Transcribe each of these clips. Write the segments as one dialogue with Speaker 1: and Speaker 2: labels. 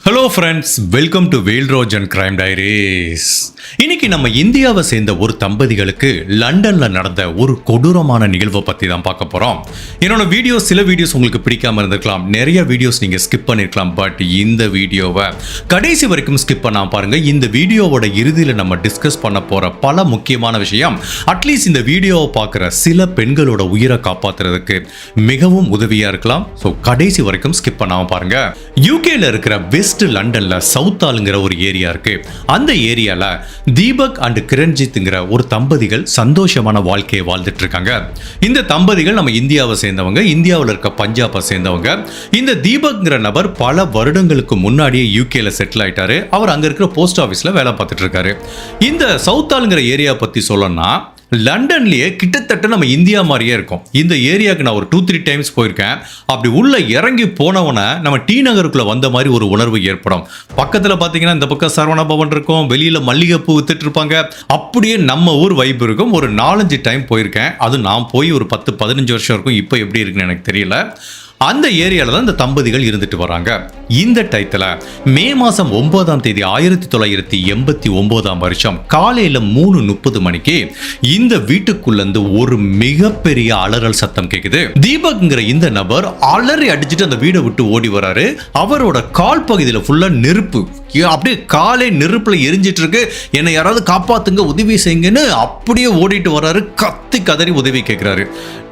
Speaker 1: Hello friends, welcome to வேல்ரோஜ் and crime diaries. இன்னைக்கு நம்ம இந்தியாவை சேர்ந்த ஒரு தம்பதிகளுக்கு லண்டன்ல நடந்த ஒரு கொடூரமான நிகழ்வை பத்தி தான் பார்க்க போறோம். என்னோட சில வீடியோஸ் உங்களுக்கு பிடிக்காம இருந்திருக்கலாம், நிறைய வீடியோஸ் நீங்க ஸ்கிப் பண்ணிருக்கலாம். பட் இந்த வீடியோவை கடைசி வரைக்கும் ஸ்கிப் பண்ணாம பாருங்க. இந்த வீடியோவோட இறுதியில் நம்ம டிஸ்கஸ் பண்ண போற பல முக்கியமான விஷயம் அட்லீஸ்ட் இந்த வீடியோவை பார்க்குற சில பெண்களோட உயிரை காப்பாத்துறதுக்கு மிகவும் உதவியா இருக்கலாம். ஸோ கடைசி வரைக்கும் ஸ்கிப் பண்ணாம பாருங்க. யூகேல இருக்கிற வெஸ்ட் லண்டன்ல சவுத்தாலுங்கிற ஒரு ஏரியா இருக்கு. அந்த ஏரியால தீபக் அண்ட் கிரண்ஜித்ங்கிற ஒரு தம்பதிகள் சந்தோஷமான வாழ்க்கையை வாழ்ந்துட்டு இருக்காங்க. இந்த தம்பதிகள் நம்ம இந்தியாவை சேர்ந்தவங்க, இந்தியாவில் இருக்க பஞ்சாபை சேர்ந்தவங்க. இந்த தீபக்ங்கிற நபர் பல வருடங்களுக்கு முன்னாடியே யூகேல செட்டில் ஆயிட்டாரு. அவர் அங்க இருக்கிற போஸ்ட் ஆஃபீஸ்ல வேலை பார்த்துட்டு இருக்காரு. இந்த சவுத்தாலுங்கிற ஏரியா பத்தி சொல்லணும்னா லண்டன்லயே கிட்டத்தட்ட நம்ம இந்தியா மாதிரியே இருக்கும். இந்த ஏரியாவுக்கு நான் ஒரு 2-3 டைம்ஸ் போயிருக்கேன். அப்படி உள்ள இறங்கி போனவன நம்ம டி நகருக்குள்ள வந்த மாதிரி ஒரு உணர்வு ஏற்படும். பக்கத்துல பாத்தீங்கன்னா இந்த பக்கம் சரவண பவன் இருக்கும், வெளியில மல்லிகைப்பூ வித்துட்டு இருப்பாங்க. அப்படியே நம்ம ஊர் வைப் இருக்கும். ஒரு 4-5 டைம் போயிருக்கேன். அது நான் போய் ஒரு 10-15 வருஷம் இருக்கும். இப்போ எப்படி இருக்குன்னு எனக்கு தெரியல. அந்த ஏரியால தான் இந்த தம்பதிகள் இருந்துட்டு வராங்க. இந்த டைத்துல மே மாசம் 9ஆம் தேதி 1989ஆம் வருஷம் காலையில 3:30 மணிக்கு இந்த வீட்டுக்குள்ள இருந்து ஒரு மிகப்பெரிய அலறல் சத்தம் கேக்குது. தீபக்ங்கிற இந்த நபர் அலறி அடிச்சுட்டு அந்த வீடை விட்டு ஓடி வராரு. அவரோட கால் பகுதியில் ஃபுல்லா நெருப்பு, அப்படியே காலை நெருப்புல எரிஞ்சிட்டு இருக்கு. என்னை யாராவது காப்பாத்துங்க, உதவி செய்யுங்கன்னு அப்படியே ஓடிட்டு வர்றாரு. கத்தி கதறி உதவி கேட்கிறாரு.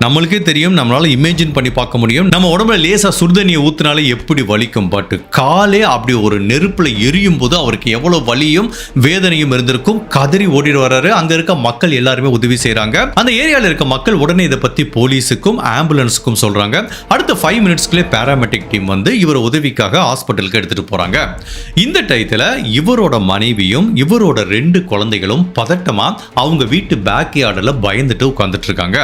Speaker 1: நம்மளுக்கே தெரியும், நம்மளால இமேஜின் பண்ணி பார்க்க முடியும். நம்ம உடம்புல லேசா சுடுதண்ணியை ஊத்தினாலே எப்படி வலிக்கும். பட் காலே அப்படி ஒரு நெருப்புல எரியும் போது அவருக்கு எவ்வளவு வலியும் வேதனையும் இருந்திருக்கும். கதறி ஓடிட்டு வர்றாரு. அங்க இருக்க மக்கள் எல்லாருமே உதவி செய்யறாங்க. அந்த ஏரியால இருக்க மக்கள் உடனே இதை பத்தி போலீஸுக்கும் ஆம்புலன்ஸுக்கும் சொல்றாங்க. அடுத்த 5 மினிட்ஸ்க்குள்ளே பேராமெடிக் டீம் வந்து இவரை உதவிக்காக ஹாஸ்பிட்டலுக்கு எடுத்துட்டு போறாங்க. இந்த டயத்துல இவரோட மனைவியும் இவரோட 2 குழந்தைகளும் பதட்டமா அவங்க வீட்டு பேக் யார்டில் பயந்துட்டு உட்கார்ந்துட்டு இருக்காங்க.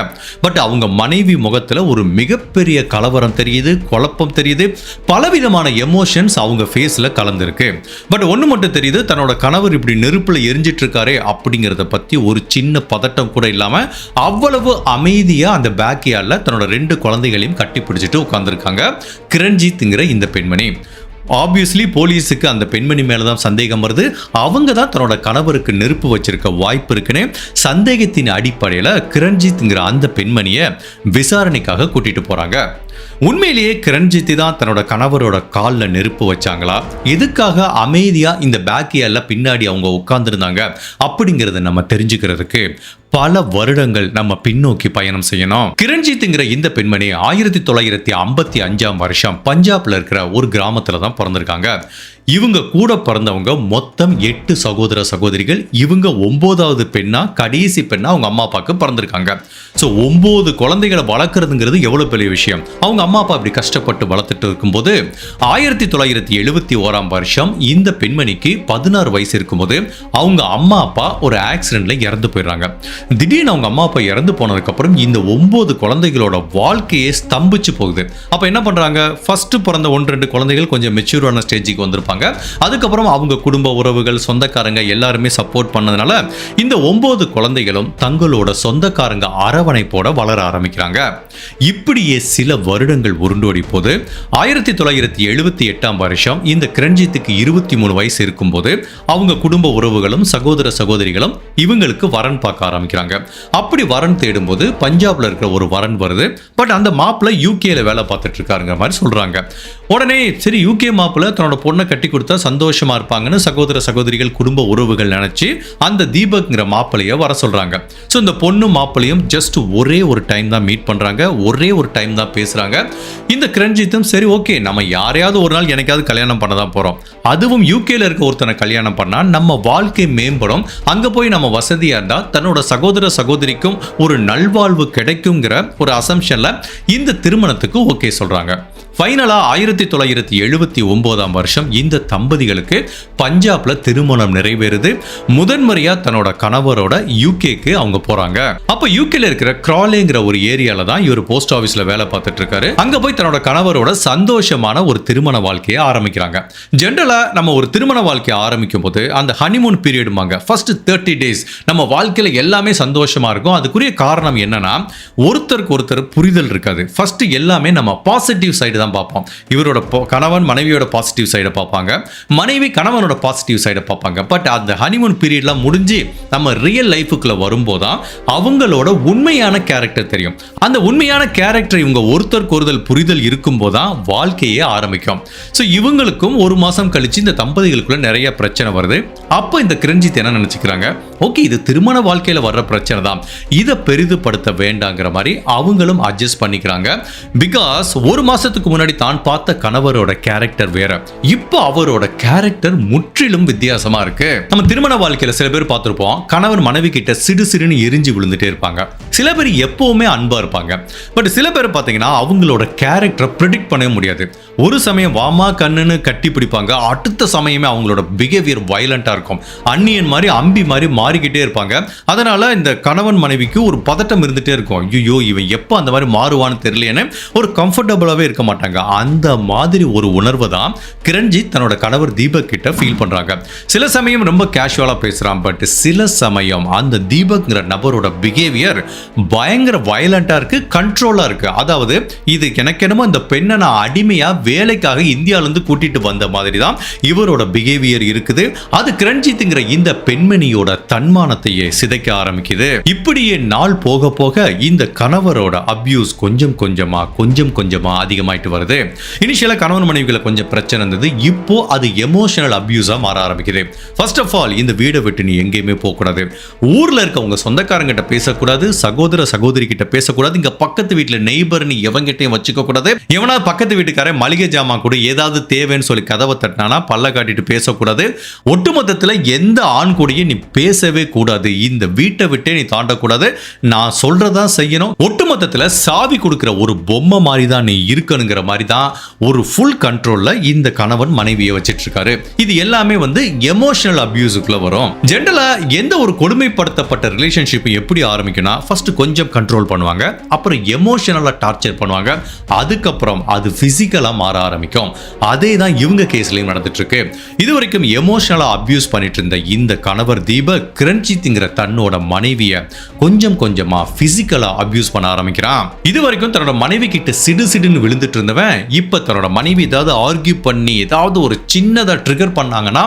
Speaker 1: பட் அவங்க மனைவி முகத்துல ஒரு மிகப்பெரிய கலவரம் தெரியுது, குழப்பம் தெரியுது, பலவிதமான எமோஷன்ஸ் அவங்க ஃபேஸ்ல கலந்துருக்கு. பட் ஒண்ணு மட்டும் தெரியுது, தன்னோட கணவர் இப்படி நெருப்புல எரிஞ்சிட்டு இருக்காரே அப்படிங்கறத பத்தி ஒரு சின்ன பதட்டம் கூட இல்லாம அவ்வளவு அமைதியா அந்த பேக் யார்டில் தன்னோட 2 குழந்தைகளையும் கட்டி பிடிச்சிட்டு உட்கார்ந்துருக்காங்க கிரண்ஜித்ங்கிற இந்த பெண்மணி. ஆப்வியஸ்லி போலீஸுக்கு அந்த பெண்மணி மேலதான் சந்தேகம் வருது. அவங்க தான் தன்னோட கணவருக்கு நெருப்பு வச்சிருக்க வாய்ப்பு இருக்குன்னு சந்தேகத்தின் அடிப்படையில் கிரண்ஜித்ங்கிற அந்த பெண்மணியை விசாரணைக்காக கூட்டிட்டு போறாங்க. உண்மையிலேயே கிரண்ஜித் தான் தன்னோட கணவரோட காலில் நெருப்பு வச்சாங்களா, எதுக்காக அமைதியா இந்த பேக்கியால பின்னாடி அவங்க உட்கார்ந்துருந்தாங்க அப்படிங்கறத நம்ம தெரிஞ்சுக்கிறதுக்கு பல வருடங்கள் நம்ம பின்னோக்கி பயணம் செய்யணும். கிரண்ஜித்ங்கிற இந்த பெண்மணி 1955ஆம் வருஷம் பஞ்சாப்ல இருக்கிற ஒரு கிராமத்துல தான் பிறந்திருக்காங்க. இவங்க கூட பிறந்தவங்க மொத்தம் 8 சகோதர சகோதரிகள். இவங்க 9வது பெண்ணா, கடைசி பெண்ணா அவங்க அம்மா அப்பாவுக்கு பிறந்திருக்காங்க. ஸோ 9 குழந்தைகளை வளர்க்குறதுங்கிறது எவ்வளவு பெரிய விஷயம். அவங்க அம்மா அப்பா அப்படி கஷ்டப்பட்டு வளர்த்துட்டு இருக்கும்போது 1971ஆம் வருஷம் இந்த பெண்மணிக்கு 16 வயசு இருக்கும்போது அவங்க அம்மா அப்பா ஒரு ஆக்சிடென்ட்ல இறந்து போயிடுறாங்க. திடீர்னு அவங்க அம்மா அப்பா இறந்து போனதுக்கு அப்புறம் இந்த 9 குழந்தைகளோட வாழ்க்கையே ஸ்தம்பிச்சு போகுது. அப்ப என்ன பண்றாங்க, ஃபர்ஸ்ட் பிறந்த 1-2 குழந்தைகள் கொஞ்சம் மெச்சூரான ஸ்டேஜுக்கு வந்திருப்பாங்க. அதுக்கப்புறம் அவங்க குடும்ப உறவுகள், சொந்தக்காரங்க எல்லாருமே சப்போர்ட் பண்ணதுனால இந்த 9 குழந்தைகளும் தங்களோட சொந்தக்காரங்க அரவணைப்போட வளர ஆரம்பிக்கிறாங்க. இப்படியே சில வருடங்கள் உருண்டோடி போது 1978ஆம் வருஷம் இந்த கிரண்ஜித்துக்கு 23 வயசு இருக்கும்போது அவங்க குடும்ப உறவுகளும் சகோதர சகோதரிகளும் இவங்களுக்கு வரன் பார்க்க ஆரம்பிக்கிறாங்க. அப்படி வரன் தேடும்போது பஞ்சாப்ல இருக்கிற ஒரு வரன் வருது. பட் அந்த மாப்பிள்ள யூகேல வேலை பார்த்துட்டு இருக்காருங்க மாதிரி சொல்றாங்க. உடனே சரி, யூகே மாப்பிள்ள தன்னோட பொண்ணை கட்டி கொடுத்தா சந்தோஷமா இருப்பாங்கன்னு சகோதர சகோதரிகள், குடும்ப உறவுகள் நினைச்சு அந்த தீபக்ங்கிற மாப்பிள்ளைய வர சொல்றாங்க. ஸோ இந்த பொண்ணு மாப்பிள்ளையும் ஜஸ்ட் ஒரே ஒரு டைம் தான் மீட் பண்றாங்க, ஒரே ஒரு டைம் தான் பேசுறாங்க. இந்த கிரண்ஜித்தும் சரி ஓகே, நம்ம யாரையாவது ஒரு நாள் எனக்காவது கல்யாணம் பண்ண தான் போறோம், அதுவும் யூகேல இருக்க ஒருத்தனை கல்யாணம் பண்ணா நம்ம வாழ்க்கை மேம்படும், அங்க போய் நம்ம வசதியா இருந்தா தன்னோட சகோதர சகோதரிக்கும் ஒரு நல்வாழ்வு கிடைக்குங்கிற ஒரு அசம்ஷன்ல இந்த திருமணத்துக்கு ஓகே சொல்றாங்க. ஃபைனலா 1979ஆம் வருஷம் இந்த தம்பதிகளுக்கு பஞ்சாப்ல திருமணம் நிறைவேறுது. முதன்முறையா தன்னோட கணவரோட யூகேக்கு அவங்க போறாங்க. அப்ப யூகேல இருக்கிற கிராலேங்கிற ஒரு ஏரியால தான் இவர் போஸ்ட் ஆபீஸ்ல வேலை பார்த்துட்டு இருக்காரு. அங்க போய் தன்னோட கணவரோட சந்தோஷமான ஒரு திருமண வாழ்க்கையை ஆரம்பிக்கிறாங்க. ஜென்ரலா நம்ம ஒரு திருமண வாழ்க்கையை ஆரம்பிக்கும் போது அந்த ஹனிமூன் பீரியடுமாங்க, ஃபர்ஸ்ட் 30 days நம்ம வாழ்க்கையில எல்லாமே சந்தோஷமா இருக்கும். அதுக்குரிய காரணம் என்னன்னா, ஒருத்தருக்கு ஒருத்தர் புரிதல் இருக்காது. ஃபர்ஸ்ட் எல்லாமே நம்ம பாசிட்டிவ் சைடு தான் பார்ப்போம். இவரோட கணவன் மனைவியோட பாசிட்டிவ் சைடை பார்ப்பாங்க, பார்ப்பாங்க, மனைவி கணவனோட பாசிட்டிவ் சைடை பார்ப்பாங்க. பட் அந்த ஹனிமூன் பீரியட்லாம் முடிஞ்சு நம்ம ரியல் லைஃபுக்குள்ள வரும்போதுதான் அவங்களோட உண்மையான கேரக்டர் தெரியும். அந்த உண்மையான கேரக்டர் இவங்க ஒருத்தருக்கு ஒருதல் புரிதல் இருக்கும்போதுதான் வாழ்க்கையே ஆரம்பிக்கும். ஸோ இவங்களுக்கும் ஒரு மாசம் கழிச்சு இந்த தம்பதிகளுக்குள்ள நிறைய பிரச்சனை வருது. அப்போ இந்த கிரண்ஜித் என்ன நினைச்சுக்கிறாங்க, ஓகே இது திருமண வாழ்க்கையில வர்ற பிரச்சனை தான், இதை பெரிதுபடுத்த வேண்டாங்கிற மாதிரி அவங்களும் அட்ஜஸ்ட் பண்ணிக்கிறாங்க. பிகாஸ் ஒரு மாசத்துக்கு முன்னாடி தான் பார்த்த கணவரோட கேரக்டர் வேற, இப்போ அவரோட கேரக்டர் முற்றிலும் வித்தியாசமா இருக்கு. நம்ம திருமண வாழ்க்கையில சில பேர் பார்த்திருப்போம், கணவன் மனைவி கிட்ட சிடு சிடுன்னு எரிஞ்சு விழுந்துட்டே இருப்பாங்க. சில பேர் எப்பவுமே அன்பா இருப்பாங்க. பட் சில பேர் பார்த்தீங்கன்னா அவங்களோட கேரக்டரை ப்ரெடிக்ட் பண்ணவே முடியாது. ஒரு சமயம் வாமா கண்ணுன்னு கட்டி பிடிப்பாங்க, அடுத்த சமயமே அவங்களோட பிஹேவியர் வயலண்டா இருக்கும். அந்நியன் மாதிரி அம்பி மாதிரி மாறிக்கிட்டே இருப்பாங்க. அதனால இந்த கணவன் மனைவிக்கு ஒரு பதட்டம் இருந்துட்டே இருக்கும். ஐயோ இவன் எப்போ அந்த மாதிரி மாறுவான்னு தெரியலையேன்னு ஒரு கம்ஃபர்டபுளாகவே இருக்க மாட்டாங்க. அந்த மாதிரி ஒரு உணர்வை தான் கிரண்ஜித் தன்னோட கணவர் தீபக் கிட்ட ஃபீல் பண்றாங்க. சில சமயம் ரொம்ப கேஷுவலா பேசுறான், பட் சில சமயம் அந்த தீபக்ங்கிற நபரோட பிஹேவியர் பயங்கர வயலண்டா இருக்கு, கண்ட்ரோலா இருக்கு. அதாவது இது எனக்கு என்னமோ இந்த பெண்ணை நான் அடிமையா வேலைக்காக இந்தியாவிலிருந்து கூட்டிட்டு வந்த மாதிரி தான் இவரோட பிஹேவியர் இருக்குது. அது கிரண்ஜித்ங்கிற இந்த பெண்மணியோட தன்மானத்தையே சிதைக்க ஆரம்பிக்குது. இப்படியே நாள் போக போக இந்த கணவரோட அபியூஸ் கொஞ்சம் கொஞ்சமா அதிகமாயிட்டு வருது. இனிஷியலா கணவன் மனைவிகளை கொஞ்சம் பிரச்சனை இருந்தது, இப்போ அது எமோஷனல் அபியூஸா மாற ஆரம்பிக்குது. ஃபர்ஸ்ட் ஆஃப் ஆல் இந்த வீடை விட்டு நீ எங்கேயுமே போக கூடாது, ஊர்ல இருக்க உங்க சொந்தக்காரங்கிட்ட பேசக்கூடாது, சகோதரி கிட்ட பேசக்கூடாது, இங்க பக்கத்து வீட்டுல நெய்பர் நீ எவங்கிட்டையும் வச்சுக்க கூடாது, எவனா பக்கத்து வீட்டுக்காரன் மளிகை ஜாமான் கூட ஏதாவது தேவைன்னு சொல்லி கதவை தட்டினானா பல்ல காட்டிட்டு பேசக்கூடாது. ஒட்டுமொத்தத்தில் எந்த ஆண் கூடயும் நீ பேசவே கூடாது, இந்த வீட்டை விட்டே நீ தாண்டக்கூடாது, நான் சொல்றதா செய்யணும். ஒட்டுமொத்தத்தில் சாவி கொடுக்கிற ஒரு பொம்மை மாதிரி தான் நீ இருக்கணுங்கிற மாதிரி தான் ஒரு ஃபுல் கண்ட்ரோல்ல இந்த கணவன் மனைவியை வச்சிட்டு இருக்காரு. இது எல்லாமே எமோஷனல் அபியூஸுக்குள்ள வரும். ஜென்ரலா எந்த ஒரு கொடுமைப்படுத்தப்பட்ட ரிலேஷன்ஷிப் எப்படி ஆரம்பிக்கும்னா ஃபர்ஸ்ட் கொஞ்சம் கண்ட்ரோல் பண்ணுவாங்க, அப்புறம் எமோஷனலா டார்ச்சர் பண்ணுவாங்க, அதுக்கப்புறம் அது பிசிக்கலா மாற ஆரம்பிக்கும். அதே தான் இவங்க கேஸ்லயும் நடந்துட்டு இருக்கு. இதுவரைக்கும் எமோஷனலா அபியூஸ் பண்ணிட்டு இருந்த இந்த கணவர் தீபக் கிரண்ஜித்ங்கிற தன்னோட மனைவியை கொஞ்சமா பிசிக்கலா அபியூஸ் பண்ண ஆரம்பிக்கிறான். இதுவரைக்கும் தன்னோட மனைவி கிட்ட சிடுன்னு விழுந்துட்டு இருந்தவன் இப்ப தன்னோட மனைவி ஏதாவது ஆர்கியூ பண்ணி ஏதாவது ஒரு சின்னதா ட்ரிகர் பண்ணாங்கன்னா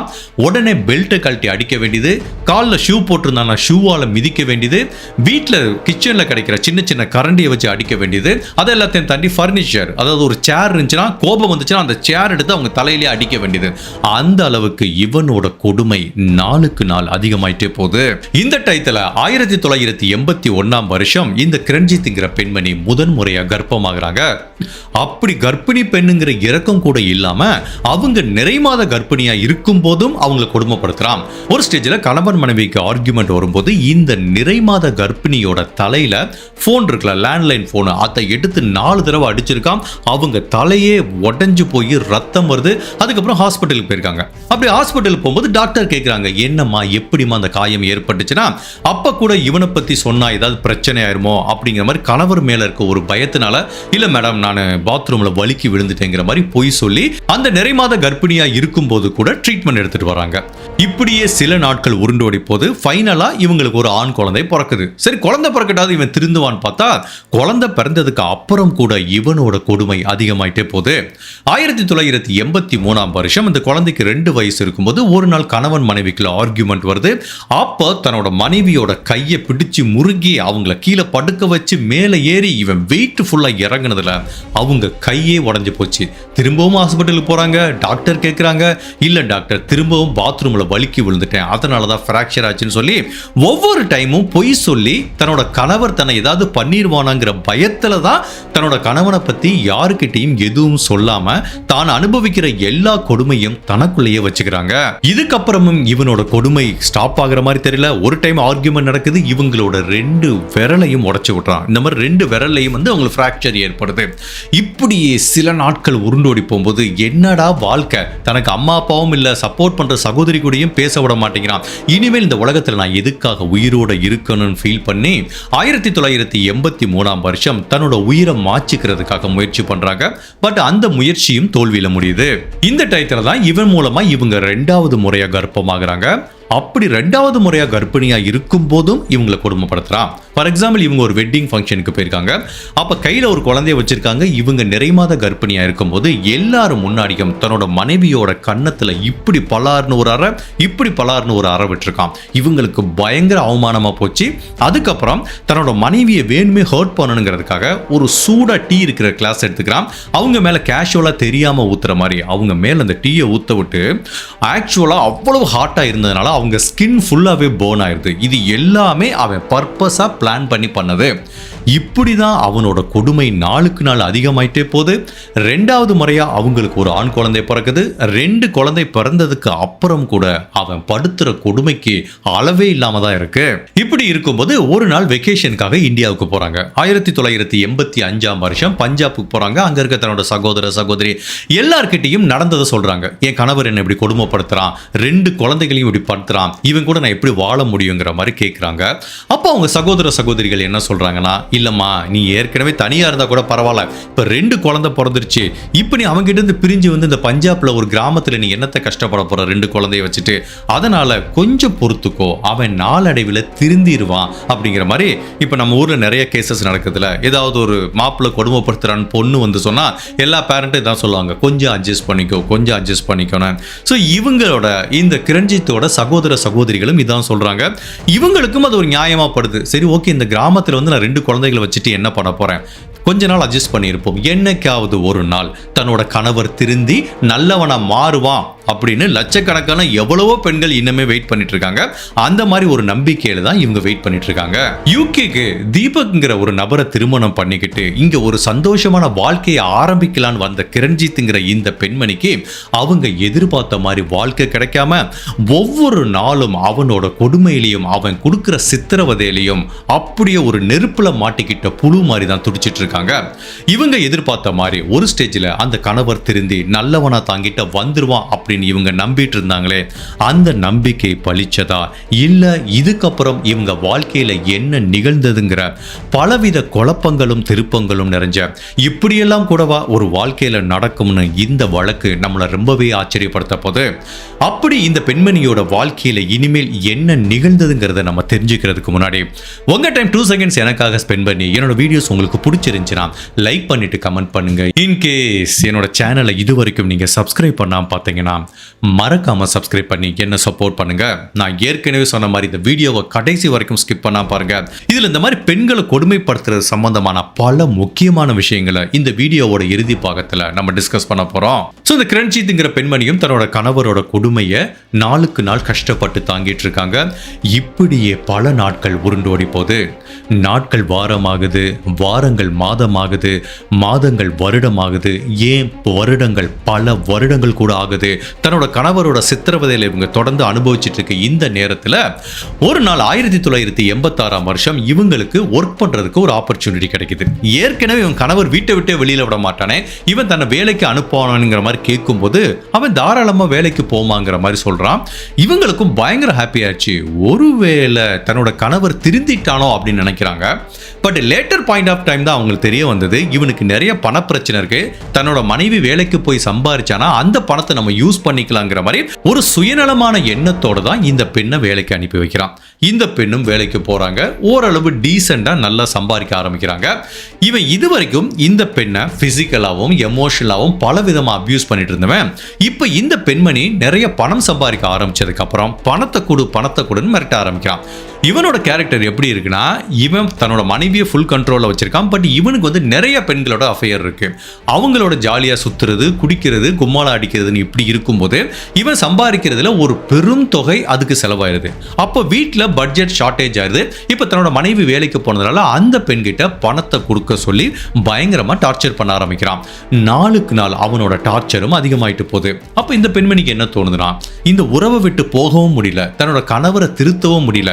Speaker 1: உடனே பெல்ட்டை கழட்டி அடிக்க வேண்டியது, காலில் ஷூ போட்டிருந்தானா ஷூவால மிதிக்க வேண்டியது, வீட்டில் கிச்சன்ல கிடைக்கிற சின்ன கரண்டியை வச்சு அடிக்க வேண்டியது, அதை எல்லாத்தையும் தாண்டி ஃபர்னிச்சர், அதாவது ஒரு சேர் இருந்துச்சுன்னா கோபம் வந்துச்சுன்னா அந்த சேர் எடுத்து அவங்க தலையிலே அடிக்க வேண்டியது. அந்த அளவுக்கு இவனோட கொடுமை நாளுக்கு நாள் அதிகமாயிட்டே போகுது. இந்த டைத்துல 1981 வருஷம் இந்த கிரண்ஜித்ங்கிற பெண்மணி முதன்முறையா கர்ப்பமாகறாங்க. அப்படி கர்ப்பிணி பெண்ணுங்கிற இரக்கம் கூட இல்லாம அவங்க நிறைமாத கர்ப்பிணியா இருக்கும் போதும் அவங்களை கொடுமைப்படுத்துறான். ஒரு ஸ்டேஜ்ல கணவன் மனைவிக்கு ஆர்குமெண்ட் வரும்போது இந்த நிறைமாத கர்ப்பிணியோட தலையில போன் இருக்குல்ல, லேண்ட்லைன் போன், அதை எடுத்து 4 தடவை அடிச்சிருக்கான். அவங்க தலையே உடைஞ்சு போய் ரத்தம் வருது. அதுக்கப்புறம் ஹாஸ்பிட்டலுக்கு போயிருக்காங்க. அப்படி ஹாஸ்பிட்டலுக்கு போகும்போது டாக்டர் கேட்குறாங்க, என்னம்மா எப்படிமா அந்த காயம் ஏற்பட்டுச்சுன்னா, அப்ப கூட இவனை பத்தி சொன்னா ஏதாவது பிரச்சனை ஆயிருமோ அப்படிங்கிற மாதிரி கணவர் மேல இருக்க ஒரு பயத்தினால, இல்ல மேடம் நான் பாத்ரூம்ல வலிக்கி விழுந்துட்டேங்கிற மாதிரி பொய் சொல்லி அந்த நிறைமாத கர்ப்பிணியா இருக்கும் போது கூட ட்ரீட்மெண்ட் எடுத்துட்டு வராங்க. இப்படியே சில நாட்கள் உருண்டோடி போது ஃபைனலா இவங்களுக்கு ஒரு ஆண் குழந்தை பிறக்குது. சரி குழந்தை பிறக்கட்டாவது இவன் திருந்துவான்னு பார்த்தா குழந்தை பிறந்ததுக்கு அப்புறம் கூட இவனோட கொடுமை அதிகமாயிட்டே போகுது. 1983 வருஷம் இந்த குழந்தைக்கு 2 வயசு இருக்கும்போது ஒரு நாள் கணவன் மனைவிக்குள்ள ஆர்குமெண்ட் வருது. அப்ப தன்னோட மனைவியோட கையை பிடிச்சு முறுகி அவங்கள கீழே படுக்க வச்சு மேலே ஏறி இவன் வெயிட் ஃபுல்லா இறங்குனதுல அவங்க கையே உடஞ்சு போச்சு. திரும்பவும் ஹாஸ்பிட்டலுக்கு போறாங்க. டாக்டர் கேட்குறாங்க, இல்ல டாக்டர் திரும்பவும் பாத்ரூம்ல வலிக்கி விழுந்துட்டேன், அதனாலதான் ஃப்ராக்சர் ஆச்சுன்னு சொல்லி ஒவ்வொரு டைமும் பொய் சொல்லி தன்னோட கணவர் தன்னை ஏதாவது பண்ணிடுவானாங்கிற பயத்துல தான் தன்னோட கணவனை பத்தி யாருக்கிட்டையும் எதுவும் சொல்லாம தான் அனுபவிக்கிற எல்லா கொடுமையும் தனக்குள்ளேயே வச்சுக்கிறாங்க. இதுக்கப்புறமும் இவனோட கொடுமை ஸ்டாப் ஆகிற மாதிரி தெரியல. ஒரு டைம் ஆர்குமெண்ட் நடக்குது, இவங்களோட 2 விரலையும் உடைச்சு விட்டுறான். இந்த மாதிரி 2 விரலையும் அவங்களுக்கு ஃப்ராக்சர் ஏற்படுது. இப்படியே சில நாட்கள் உருண்டோடி போகும்போது என்னடா வாழ்க்கை, தனக்கு அம்மா அப்பாவும் இல்ல, சப்போர்ட் பண்ற சகோதரி கூடயும் பேச விட மாட்டேங்கிறான், இனிமேல் இந்த உலகத்துல நான் எதுக்காக உயிரோட இருக்கணும்னு ஃபீல் பண்ணி 1983 வருஷம் தன்னோட உயிரை மாச்சிக்கிறதுக்காக முயற்சி பண்றாங்க. பட் அந்த முயற்சியும் தோல்வியில முடியுது. இந்த டைத்துல தான் இவன் மூலமா இவங்க 2வது முறையா கர்ப்பமாகறாங்க. அப்படி 2வது முறையா கர்ப்பிணியா இருக்கும் போதும் இவங்களை கொடுமைப்படுத்துறான். ஃபார் எக்ஸாம்பிள், இவங்க ஒரு வெட்டிங் ஃபங்க்ஷனுக்கு போயிருக்காங்க. அப்ப கையில ஒரு குழந்தைய வச்சிருக்காங்க. இவங்க நிறைமாத கர்ப்பிணியா இருக்கும்போது எல்லாரும் முன்னாடியும் தன்னோட மனைவியோட கன்னத்துல இப்படி பலார்னு ஒரு அறை, இப்படி பலார்னு ஒரு அறை விட்டுருக்கான். இவங்களுக்கு பயங்கர அவமானமா போச்சு. அதுக்கப்புறம் தன்னோட மனைவியை வேணுமே ஹர்ட் பண்ணணுங்கிறதுக்காக ஒரு சூடா டீ இருக்கிற கிளாஸ் எடுத்துக்கிறான். அவங்க மேல கேஷுவலா தெரியாம ஊத்துற மாதிரி அவங்க மேல அந்த டீயை ஊத்த விட்டு ஆக்சுவலா அவ்வளவு ஹாட்டா இருந்ததுனால அவங்க ஸ்கின் ஃபுல்லாவே போர்ன் ஆயிருது. இது எல்லாமே அவன் பர்பஸா பிளான் பண்ணி பண்ணது. இப்படிதான் அவனோட கொடுமை நாளுக்கு நாள் அதிகமாயிட்டே போகுது. 2வது முறையா அவங்களுக்கு ஒரு ஆண் குழந்தை பிறக்குது. 2 குழந்தை பிறந்ததுக்கு அப்புறம் கூட அவன் படுத்துற கொடுமைக்கு அளவே இல்லாம தான் இருக்கு. இப்படி இருக்கும்போது ஒரு நாள் வெக்கேஷனுக்காக இந்தியாவுக்கு போறாங்க. 1985ஆம் வருஷம் பஞ்சாபுக்கு போறாங்க. அங்க இருக்க தன்னோட சகோதர சகோதரி எல்லார்கிட்டையும் நடந்ததை சொல்றாங்க. என் கணவர் என்ன இப்படி கொடுமைப்படுத்துறான், 2 குழந்தைகளையும் இப்படி படுத்துறான், இவன் கூட நான் எப்படி வாழ முடியுங்கிற மாதிரி கேட்கிறாங்க. அப்போ அவங்க சகோதர சகோதரிகள் என்ன சொல்றாங்கன்னா, இல்லம்மா, நீ ஏற்கனவே தனியா இருந்தா கூட பரவாயில்ல, இப்ப 2 குழந்தை பிறந்துருச்சு, இப்ப நீ அவங்க கிட்ட இருந்து பிரிஞ்சு வந்து இந்த பஞ்சாப்ல ஒரு கிராமத்துல நீ என்னத்தை கஷ்டப்பட போற 2 குழந்தைய வச்சுட்டு, அதனால கொஞ்சம் பொறுத்துக்கோ, அவன் நாளடைவில் திருந்திடுவான் அப்படிங்கிற மாதிரி. இப்ப நம்ம ஊர்ல நிறைய கேசஸ் நடக்குதுல, ஏதாவது ஒரு மாப்பிள்ளை கொடுமைப்படுத்துறான்னு பொண்ணு வந்து சொன்னா எல்லா பேரண்ட்டும் இதான் சொல்லுவாங்க, கொஞ்சம் அட்ஜஸ்ட் பண்ணிக்கோ, கொஞ்சம் அட்ஜஸ்ட் பண்ணிக்கணும். ஸோ இவங்களோட இந்த கிரஞ்சித்தோட சகோதர சகோதரிகளும் இதான் சொல்றாங்க. இவங்களுக்கும் அது ஒரு நியாயமா படுது. சரி, ஓகே, இந்த கிராமத்துல வந்து நான் 2 குழந்தைகளை வச்சுட்டு என்ன பண்ண போறேன், கொஞ்ச நாள் அட்ஜஸ்ட் பண்ணியிருப்போம், என்னைக்காவது ஒரு நாள் தன்னோட கணவர் திருந்தி நல்லவனா மாறுவான் அப்படின்னு லட்சக்கணக்கான எவ்வளவோ பெண்கள் இன்னுமே வெயிட் பண்ணிட்டு இருக்காங்க. அந்த மாதிரி ஒரு நம்பிக்கையில தான் இவங்க வெயிட் பண்ணிட்டு இருக்காங்க. யூகேக்கு தீபக்ங்கிற ஒரு நபரை திருமணம் பண்ணிக்கிட்டு இங்க ஒரு சந்தோஷமான வாழ்க்கையை ஆரம்பிக்கலான்னு வந்த கிரண்ஜித்ங்கிற இந்த பெண்மணிக்கு அவங்க எதிர்பார்த்த மாதிரி வாழ்க்கை கிடைக்காம ஒவ்வொரு நாளும் அவனோட கொடுமையிலையும் அவன் கொடுக்கிற சித்திரவதையிலையும் அப்படியே ஒரு நெருப்புல மாட்டிக்கிட்ட புழு மாதிரி தான் துடிச்சிட்டு இருக்காங்க. இவங்க எதிர்பார்த்த மாதிரி ஒரு ஸ்டேஜ்ல அந்த கணவர் திருந்தி நல்லவனா தாங்கிட்ட வந்துருவான் அப்படின்னு இவங்க நம்பிட்டு இருந்தாங்களே, அந்த நம்பிக்கை பலிச்சதா இல்ல இதுக்கப்புறம் இவங்க வாழ்க்கையில என்ன நிகழ்ந்ததுங்கிற பலவித குழப்பங்களும் திருப்பங்களும் நிறைஞ்ச இப்படியெல்லாம் கூடவா ஒரு வாழ்க்கையில நடக்கும்னு இந்த வழக்கு நம்மளை ரொம்பவே ஆச்சரியப்படுத்த போது. அப்படி இந்த பெண்மணியோட வாழ்க்கையில இனிமேல் என்ன நிகழ்ந்ததுங்கிறத நம்ம தெரிஞ்சுக்கிறதுக்கு முன்னாடி உங்க டைம் 2 செகண்ட்ஸ் எனக்காக ஸ்பெண்ட் பண்ணி என்னோட வீடியோஸ் உங்களுக்கு பிடிச்சிருந்துச்சுன்னா லைக் பண்ணிட்டு கமெண்ட் பண்ணுங்க. இன்கேஸ் என்னோட சேனலை இது வரைக்கும் நீங்க சப்ஸ்கிரைப் பண்ணாம பார்த்தீங்கன்னா மறக்காம சப்ஸ்கிரைப் பண்ணி என்ன சப்போர்ட் பண்ணுங்க. நான் ஏற்கனவே சொன்ன மாதிரி இந்த வீடியோவை கடைசி வரைக்கும் ஸ்கிப் பண்ணாம பாருங்க. இதுல இந்த மாதிரி பெண்களை கொடுமைப்படுத்துறது சம்பந்தமான பல முக்கியமான விஷயங்களை இந்த வீடியோவோட இறுதி பாகத்துல நம்ம டிஸ்கஸ் பண்ண போறோம். சோ இந்த கிரண்ஜித்ங்கிற பெண்மணியும் தன்னோட கணவரோட கொடுமையை நாளுக்கு நாள் கஷ்டப்பட்டு தாங்கிட்டு இருக்காங்க. இப்படியே பல நாட்கள் உருண்டோடி போகுது. நாட்கள் வாரமாகுது, வாரங்கள் மாதமாகுது, மாதங்கள் வருடமாகுது, ஏன் வருடங்கள் பல வருடங்கள் கூட ஆகுது. தன்னோட கணவரோட சித்திரவதையில இவங்க தொடர்ந்து அனுபவிச்சுட்டு இருக்க இந்த நேரத்தில் ஒரு நாள் 1986ஆம் வருஷம் இவங்களுக்கு ஒர்க் பண்றதுக்கு ஒரு ஆப்பர்ச்சுனிட்டி கிடைக்குது. ஏற்கனவே இவன் கணவர் வீட்டை விட்டே வெளியில விட மாட்டானே, இவன் தன்னை வேலைக்கு அனுப்புவானுங்கிற மாதிரி கேட்கும்போது அவன் தாராளமா வேலைக்கு போமாங்கிற மாதிரி சொல்றான். இவங்களுக்கும் பயங்கர ஹாப்பி ஆச்சு. ஒருவேளை தன்னோட கணவர் திருந்திட்டானோ அப்படின்னு நினைக்கிறாங்க. But later point of time தான் அவங்களுக்கு தெரிய வந்தது, இவனுக்கு நிறைய பண பிரச்சனை இருக்கு. தன்னோட மனைவி வேலைக்கு போய் சம்பாரிச்சானா அந்த பணத்தை நம்ம யூஸ் பண்ணிக்கலாங்கிற மாதிரி ஒரு சுயநலமான எண்ணத்தோட தான் இந்த பெண்ணை வேலைக்கு அனுப்பி வைக்கிறான். இந்த பெண்ணும் வேலைக்கு போறாங்க. ஓரளவு டீசெண்டா நல்லா சம்பாதிக்க ஆரம்பிக்கிறாங்க. இவன் இதுவரைக்கும் இந்த பெண்ணை பிசிக்கலாவும் எமோஷனலாவும் பல விதமா அபியூஸ் பண்ணிட்டு இருந்தவன் இப்ப இந்த பெண்மணி நிறைய பணம் சம்பாதிக்க ஆரம்பிச்சதுக்கு அப்புறம் பணத்தை கொடுன்னு மிரட்ட ஆரம்பிக்கிறான். இவனோட கேரக்டர் எப்படி இருக்குன்னா, இவன் தன்னோட மனைவியை ஃபுல் கண்ட்ரோல்ல வச்சிருக்கான். பட் இவனுக்கு வந்து நிறைய பெண்களோட அஃபையர் இருக்கு. அவங்களோட ஜாலியா சுத்துறது, குடிக்கிறது, கும்மாளா அடிக்கிறதுன்னு இப்படி இருக்கும்போது இவன் சம்பாதிக்கிறதுல ஒரு பெரும் தொகை அதுக்கு செலவாயிருது. அப்போ வீட்டில் பட்ஜெட் ஷார்டேஜ் ஆயிருது. இப்போ தன்னோட மனைவி வேலைக்கு போனதுனால அந்த பெண்கிட்ட பணத்தை கொடுக்க சொல்லி பயங்கரமா டார்ச்சர் பண்ண ஆரம்பிக்கிறான். நாளுக்கு நாள் அவனோட டார்ச்சரும் அதிகமாயிட்டு போகுது. அப்போ இந்த பெண்மணிக்கு என்ன தோணுதுன்னா, இந்த உறவை விட்டு போகவும் முடியல, தன்னோட கணவரை திருத்தவும் முடியல,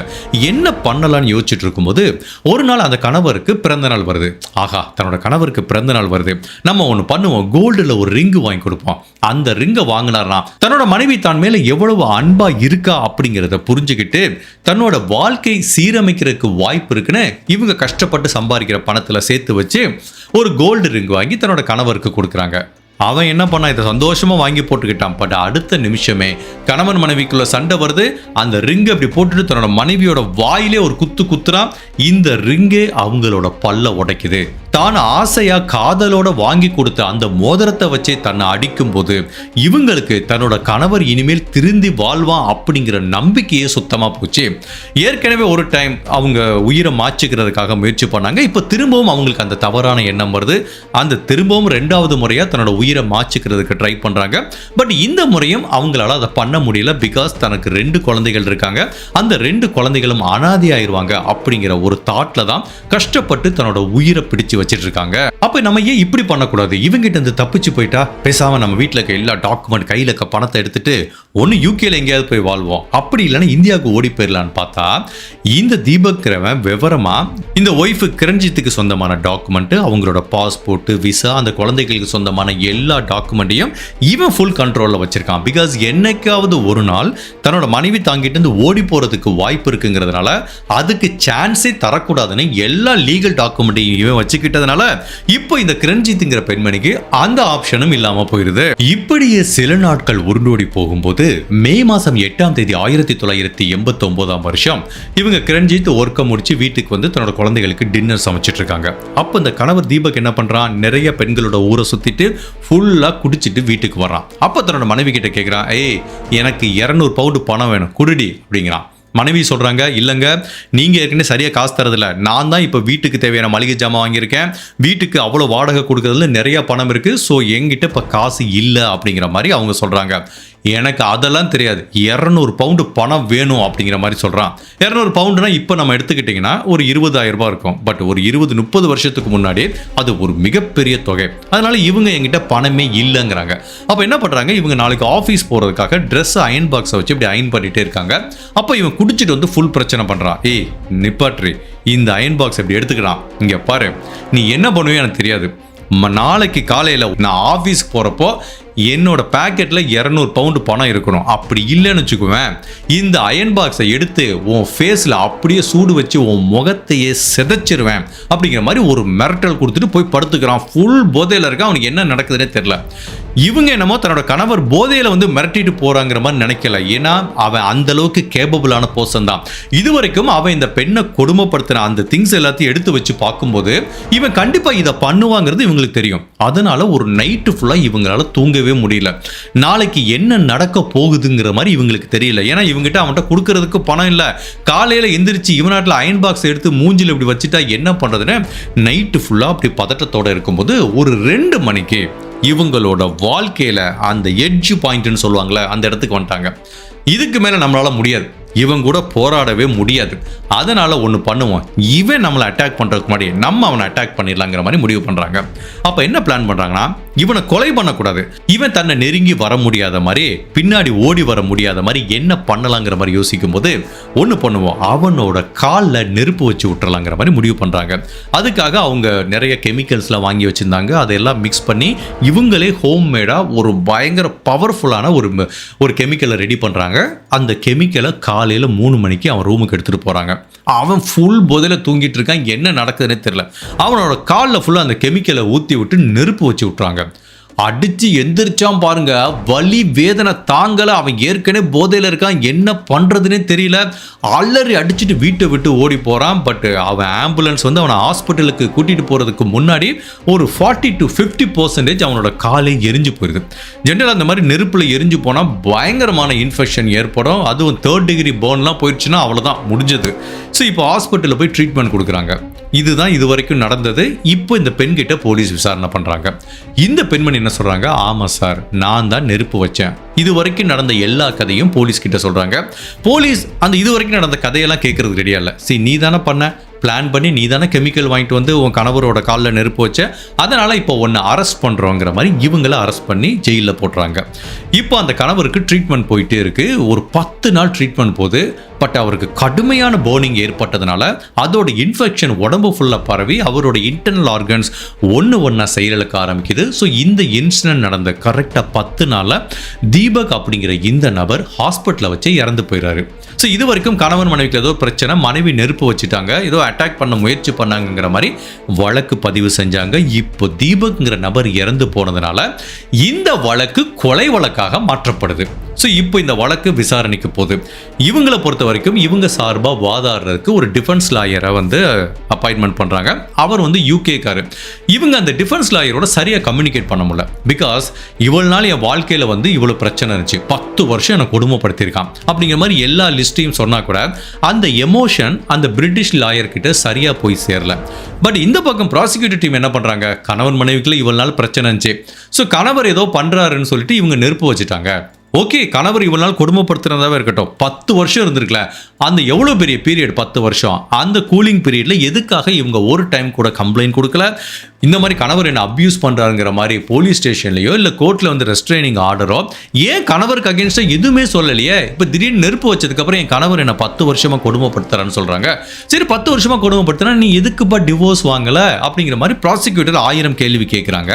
Speaker 1: என்ன பண்ணலாம்னு யோசிச்சுட்டு இருக்கும்போது ஒரு நாள் அந்த கணவருக்கு பிறந்த நாள் வருது. ஆகா, தன்னோட கணவருக்கு பிறந்த நாள் வருது, நம்ம ஒன்று பண்ணுவோம், கோல்டுல ஒரு ரிங்கு வாங்கி கொடுப்போம். அந்த ரிங்கை வாங்கினார்னா தன்னோட மனைவி தான் மேல எவ்வளவு அன்பா இருக்கா அப்படிங்கிறத புரிஞ்சுக்கிட்டு தன்னோட வாழ்க்கை சீரமைக்கிறதுக்கு வாய்ப்பு இருக்குன்னு இவங்க கஷ்டப்பட்டு சம்பாதிக்கிற பணத்துல சேர்த்து வச்சு ஒரு கோல்டு ரிங் வாங்கி தன்னோட கணவருக்கு கொடுக்குறாங்க. அவன் என்ன பண்ணான், இதை சந்தோஷமா வாங்கி போட்டுக்கிட்டான். பட் அடுத்த நிமிஷமே கணவன் மனைவிக்குள்ள சண்டை வருது. அந்த ரிங்கை அப்படி போட்டுட்டு தன்னோட மனைவியோட வாயிலே ஒரு குத்துறான். இந்த ரிங்கே அவங்களோட பல்ல உடைக்குது. தான் ஆசையா காதலோட வாங்கி கொடுத்த அந்த மோதிரத்தை வச்சே தன்னை அடிக்கும் போது இவங்களுக்கு தன்னோட கணவர் இனிமேல் திருந்தி வாழ்வான் அப்படிங்கிற நம்பிக்கையே சுத்தமா போச்சு. ஏற்கனவே ஒரு டைம் அவங்க உயிரை மாற்றிக்கிறதுக்காக முயற்சி பண்ணாங்க. இப்போ திரும்பவும் அவங்களுக்கு அந்த தவறான எண்ணம் வருது. அந்த திரும்பவும் 2வது முறையா தன்னோட உயிரை மாற்றிக்கிறதுக்கு ட்ரை பண்றாங்க. பட் இந்த முறையும் அவங்களால அதை பண்ண முடியல. பிகாஸ் தனக்கு 2 குழந்தைகள் இருக்காங்க. அந்த 2 குழந்தைகளும் அனாதை ஆயிருவாங்க அப்படிங்கிற ஒரு தாட்ல தான் கஷ்டப்பட்டு தன்னோட உயிரை பிடிச்சு வச்சிட்டு இருக்காங்க. அப்ப நம்ம ஏன் இப்படி பண்ணக்கூடாது? இவங்கிட்ட இருந்து தப்பிச்சு போயிட்டா பேசாம நம்ம வீட்டுல இருக்க எல்லா டாக்குமெண்ட் கையில இருக்க பணத்தை எடுத்துட்டு ஒன்னு யூகேல எங்கேயாவது போய் வாழ்வோம், அப்படி இல்லைன்னா இந்தியாவுக்கு ஓடி போயிடலான்னு பார்த்தா இந்த தீபக்ரவன் விவரமா இந்த ஒய்ஃபு கிரண்ஜித்துக்கு சொந்தமான டாக்குமெண்ட், அவங்களோட பாஸ்போர்ட், விசா, அந்த குழந்தைகளுக்கு சொந்தமான எல்லா டாக்குமெண்ட்டையும் இவன் ஃபுல் கண்ட்ரோல்ல வச்சிருக்கான். பிகாஸ் என்னைக்காவது ஒரு நாள் தன்னோட மனைவி தாங்கிட்டு இருந்து ஓடி போறதுக்கு வாய்ப்பு இருக்குங்கிறதுனால அதுக்கு சான்ஸே தரக்கூடாதுன்னு எல்லா லீகல் டாக்குமெண்ட்டையும் இவன் வச்சுக்கிட்டதுனால இப்போ இந்த கிரண்ஜித்ங்கிற பெண்மணிக்கு அந்த ஆப்ஷனும் இல்லாம போயிருது. இப்படியே சில நாட்கள் உருண்டோடி போகும்போது மே மாசம் 8ஆம் தேதி 1989ஆம் வருஷம் இவங்க கிரண்ஜித் ஒர்க்க முடிச்சு வீட்டுக்கு வந்து தன்னோட குழந்தைகளுக்கு டின்னர் சமைச்சிட்டு இருக்காங்க. அப்ப இந்த கணவர் தீபக் என்ன பண்றான், நிறைய பெண்களோட ஊரை சுத்திட்டு ஃபுல்லா குடிச்சிட்டு வீட்டுக்கு வர்றான். அப்ப தன்னோட மனைவி கிட்ட கேட்கிறான், ஏய் எனக்கு 200 பவுண்டு பணம் வேணும் குடுடி அப்படிங்கிறான். மனைவி சொல்றாங்க, இல்லைங்க நீங்க ஏற்கனவே சரியா காசு தரதில்ல, நான் தான் இப்போ வீட்டுக்கு தேவையான மளிகை ஜாமான் வாங்கியிருக்கேன், வீட்டுக்கு அவ்வளோ வாடகை கொடுக்கறதுல நிறைய பணம் இருக்கு, ஸோ என்கிட்ட இப்போ காசு இல்லை அப்படிங்கிற மாதிரி அவங்க சொல்றாங்க. எனக்கு அதெல்லாம் தெரியாது, 200 பவுண்டு பணம் வேணும் அப்படிங்கிற மாதிரி சொல்றான். 200 பவுண்டுனா இப்போ நம்ம எடுத்துக்கிட்டிங்கன்னா ஒரு 20,000 ரூபாய் இருக்கும். பட் ஒரு 20-30 வருஷத்துக்கு முன்னாடி அது ஒரு மிகப்பெரிய தொகை. அதனால இவங்க என்கிட்ட பணமே இல்லைங்கிறாங்க. அப்போ என்ன பண்றாங்க, இவங்க நாளைக்கு ஆஃபீஸ் போறதுக்காக ட்ரெஸ் அயன் பாக்ஸை வச்சு இப்படி அயன் பண்ணிட்டே இருக்காங்க. அப்போ இவன் குடிச்சிட்டு வந்து ஃபுல் பிரச்சனை பண்றான். ஏய் நிப்பாட்ரி, இந்த அயன் பாக்ஸ் எப்படி எடுத்துக்கிறான், இங்க பாரு, நீ என்ன பண்ணுவே எனக்கு தெரியாது, நாளைக்கு காலையில் நான் ஆஃபீஸ்க்கு போகிறப்போ என்னோட பேக்கெட்டில் 200 பவுண்டு பணம் இருக்கணும். அப்படி இல்லைன்னு வச்சுக்குவேன், இந்த அயன் பாக்ஸை எடுத்து உன் ஃபேஸில் அப்படியே சூடு வச்சு உன் முகத்தையே சிதைச்சிருவேன் அப்படிங்கிற மாதிரி ஒரு மிரட்டல் கொடுத்துட்டு போய் படுத்துக்கிறான். ஃபுல் போதையில் இருக்கான். அவனுக்கு என்ன நடக்குதுன்னே தெரியல. இவங்க என்னமோ தன்னோட கணவர் போதையில் வந்து மிரட்டிட்டு போறாங்கிற மாதிரி நினைக்கல. ஏன்னா அவன் அந்த அளவுக்கு கேபபிளான பர்சன் தான். இதுவரைக்கும் அவன் இந்த பெண்ணை கொடுமைப்படுத்தின அந்த திங்ஸ் எல்லாத்தையும் எடுத்து வச்சு பார்க்கும்போது இவன் கண்டிப்பா இதை பண்ணுவாங்கிறது இவங்களுக்கு தெரியும். அதனால ஒரு நைட்டு ஃபுல்லா இவங்களால தூங்கவே முடியல. நாளைக்கு என்ன நடக்க போகுதுங்கிற மாதிரி இவங்களுக்கு தெரியல. ஏன்னா இவங்ககிட்ட அவன்கிட்ட கொடுக்கறதுக்கு பணம் இல்லை. காலையில எந்திரிச்சு இவனாட்டில் அயன் பாக்ஸ் எடுத்து மூஞ்சில் இப்படி வச்சுட்டா என்ன பண்றதுன்னு நைட்டு ஃபுல்லா அப்படி பதட்டத்தோட இருக்கும்போது ஒரு 2 மணிக்கு இவங்களோட வாழ்க்கையில அந்த எட்ஜ் பாயிண்ட்னு சொல்லுவாங்களே அந்த இடத்துக்கு வந்துட்டாங்க. இதுக்கு மேல நம்மளால முடியாது, இவன் கூட போராடவே முடியாது. அதனால ஒன்று பண்ணுவோம், இவன் நம்மளை அட்டாக் பண்ணுறதுக்கு முன்னாடி நம்ம அவனை அட்டாக் பண்ணிடலாங்கிற மாதிரி முடிவு பண்ணுறாங்க. அப்போ என்ன பிளான் பண்ணுறாங்கன்னா, இவனை கொலை பண்ணக்கூடாது, இவன் தன்னை நெருங்கி வர முடியாத மாதிரி, பின்னாடி ஓடி வர முடியாத மாதிரி என்ன பண்ணலாங்கிற மாதிரி யோசிக்கும் போது ஒன்று பண்ணுவோம், அவனோட காலில் நெருப்பு வச்சு விட்டுறலாங்கிற மாதிரி முடிவு பண்ணுறாங்க. அதுக்காக அவங்க நிறைய கெமிக்கல்ஸ்லாம் வாங்கி வச்சுருந்தாங்க. அதெல்லாம் மிக்ஸ் பண்ணி இவங்களே ஹோம்மேடாக ஒரு பயங்கர பவர்ஃபுல்லான ஒரு கெமிக்கலை ரெடி பண்ணுறாங்க. அந்த கெமிக்கலை காலையில் 3 மணிக்கு அவன் ரூமுக்கு எடுத்துகிட்டு போகிறாங்க. அவன் ஃபுல் போதையில் தூங்கிட்டு இருக்கான். என்ன நடக்குதுன்னே தெரியல. அவனோட காலில் ஃபுல்லாக அந்த கெமிக்கலை ஊற்றி விட்டு நெருப்பு வச்சு விட்றாங்க. அடிச்சு எந்திரிச்சான் பாருங்க, வலி வேதனை தாங்கல. அவன் ஏற்கனவே போதையில இருக்கான், என்ன பண்றதுன்னே தெரியல. அலறி அடிச்சுட்டு வீட்டை விட்டு ஓடி போறான். பட் அவன் ஆம்புலன்ஸ் வந்து அவனை ஹாஸ்பிட்டலுக்கு கூட்டிட்டு போறதுக்கு முன்னாடி ஒரு 40 to 50% அவனோட காலே எரிஞ்சு போயிருது. ஜென்ரலாக அந்த மாதிரி நெருப்புல எரிஞ்சு போனா பயங்கரமான இன்ஃபெக்ஷன் ஏற்படும். அதுவும் 3rd degree பர்ன்லாம் போயிடுச்சுன்னா அவ்வளோதான், முடிஞ்சது. ஸோ இப்போ ஹாஸ்பிட்டலில் போய் ட்ரீட்மெண்ட் கொடுக்குறாங்க. இதுதான் இது வரைக்கும் நடந்தது. இப்போ இந்த பெண்கிட்ட போலீஸ் விசாரணை பண்றாங்க. இந்த பெண்மணி என்ன சொல்றாங்க, ஆமா சார், நான் தான் நெருப்பு வச்சேன். இது வரைக்கும் நடந்த எல்லா கதையும் போலீஸ் கிட்ட சொல்றாங்க. போலீஸ் அந்த இது வரைக்கும் நடந்த கதையெல்லாம் கேட்கறது ரெடியா இல்லை. சரி, நீ தானே பண்ண, பிளான் பண்ணி நீ தானே கெமிக்கல் வாங்கிட்டு வந்து உன் கணவரோட காலில் நெருப்பு வச்ச, அதனால இப்போ ஒன்று அரெஸ்ட் பண்ணுறோங்கிற மாதிரி இவங்களை அரெஸ்ட் பண்ணி ஜெயிலில் போட்டுறாங்க. இப்போ அந்த கணவருக்கு ட்ரீட்மெண்ட் போயிட்டே இருக்கு. ஒரு 10 நாள் ட்ரீட்மெண்ட் போகுது. பட் அவருக்கு கடுமையான பர்னிங் ஏற்பட்டதுனால அதோட இன்ஃபெக்ஷன் உடம்பு ஃபுல்லாக பரவி அவரோட இன்டர்னல் ஆர்கன்ஸ் ஒன்றா செயலிழக்க ஆரம்பிக்குது. ஸோ இந்த இன்சிடென்ட் நடந்த கரெக்டாக 10 நாளில் தீபக் அப்படிங்கிற இந்த நபர் ஹாஸ்பிட்டலில் வச்சு இறந்து போயிடுறாரு. ஸோ ஸோ இது வரைக்கும் கணவன் மனைவிக்கு ஏதோ பிரச்சனை, மனைவி நெருப்பு வச்சுட்டாங்க, ஏதோ அட்டாக் பண்ண முயற்சி பண்ணாங்கிற மாதிரி வழக்கு பதிவு செஞ்சாங்க. இப்போ தீபக்ங்கிற நபர் இறந்து போனதுனால இந்த வழக்கு கொலை வழக்காக மாற்றப்படுது. ஸோ இப்போ இந்த வழக்கு விசாரணைக்கு போகுது. இவங்களை பொறுத்த வரைக்கும் இவங்க சார்பாக வாதாடுறதுக்கு ஒரு டிஃபென்ஸ் லாயரை வந்து அப்பாயின்மெண்ட் பண்ணுறாங்க. அவர் வந்து யூகேக்காரு. இவங்க அந்த டிஃபென்ஸ் லாயரோட சரியாக கம்யூனிகேட் பண்ண முடியல. பிகாஸ் இவ்வளவு நாள் என் வாழ்க்கையில் வந்து இவ்வளோ பிரச்சனை இருந்துச்சு, 10 வருஷம் என்னை கொடுமைப்படுத்தியிருக்கான் அப்படிங்கிற மாதிரி எல்லா லிஸ்ட்டையும் சொன்னால் கூட அந்த எமோஷன் அந்த பிரிட்டிஷ் லாயர் கிட்ட சரியாக போய் சேரல. பட் இந்த பக்கம் ப்ராசிக்யூட்டர் டீம் என்ன பண்ணுறாங்க, கணவன் மனைவிக்குள்ள இவ்வளவு நாள் பிரச்சனை இருந்துச்சு, ஸோ கணவர் ஏதோ பண்ணுறாருன்னு சொல்லிட்டு இவங்க நெருப்பு வச்சுட்டாங்க. ஓகே, கணவர் இவ்வளவு நாள் கொடுமைப்படுத்துறதாவே இருக்கட்டும், 10 வருஷம் இருந்திருக்கல, அந்த எவ்வளோ பெரிய பீரியட் 10 வருஷம், அந்த கூலிங் பீரியட்ல எதுக்காக இவங்க ஒரு டைம் கூட கம்ப்ளைண்ட் கொடுக்கல? இந்த மாதிரி கணவர் என்ன அப்யூஸ் பண்றாருங்கிற மாதிரி போலீஸ் ஸ்டேஷன்லயோ இல்லை கோர்ட்ல வந்து ரெஸ்ட்ரைனிங் ஆர்டரோ ஏன் கணவருக்கு அகேன்ஸ்டா எதுவுமே சொல்லலையே? இப்போ திடீர்னு நெருப்பு வச்சதுக்கப்புறம் என் கணவர் என்ன 10 வருஷமா கொடுமைப்படுத்துறான்னு சொல்றாங்க. சரி, 10 வருஷமா கொடுமைப்படுத்தினா நீ எதுக்குப்பா டிவோர்ஸ் வாங்கல அப்படிங்கிற மாதிரி ப்ராசிக்யூட்டர் 1000 கேள்வி கேட்குறாங்க.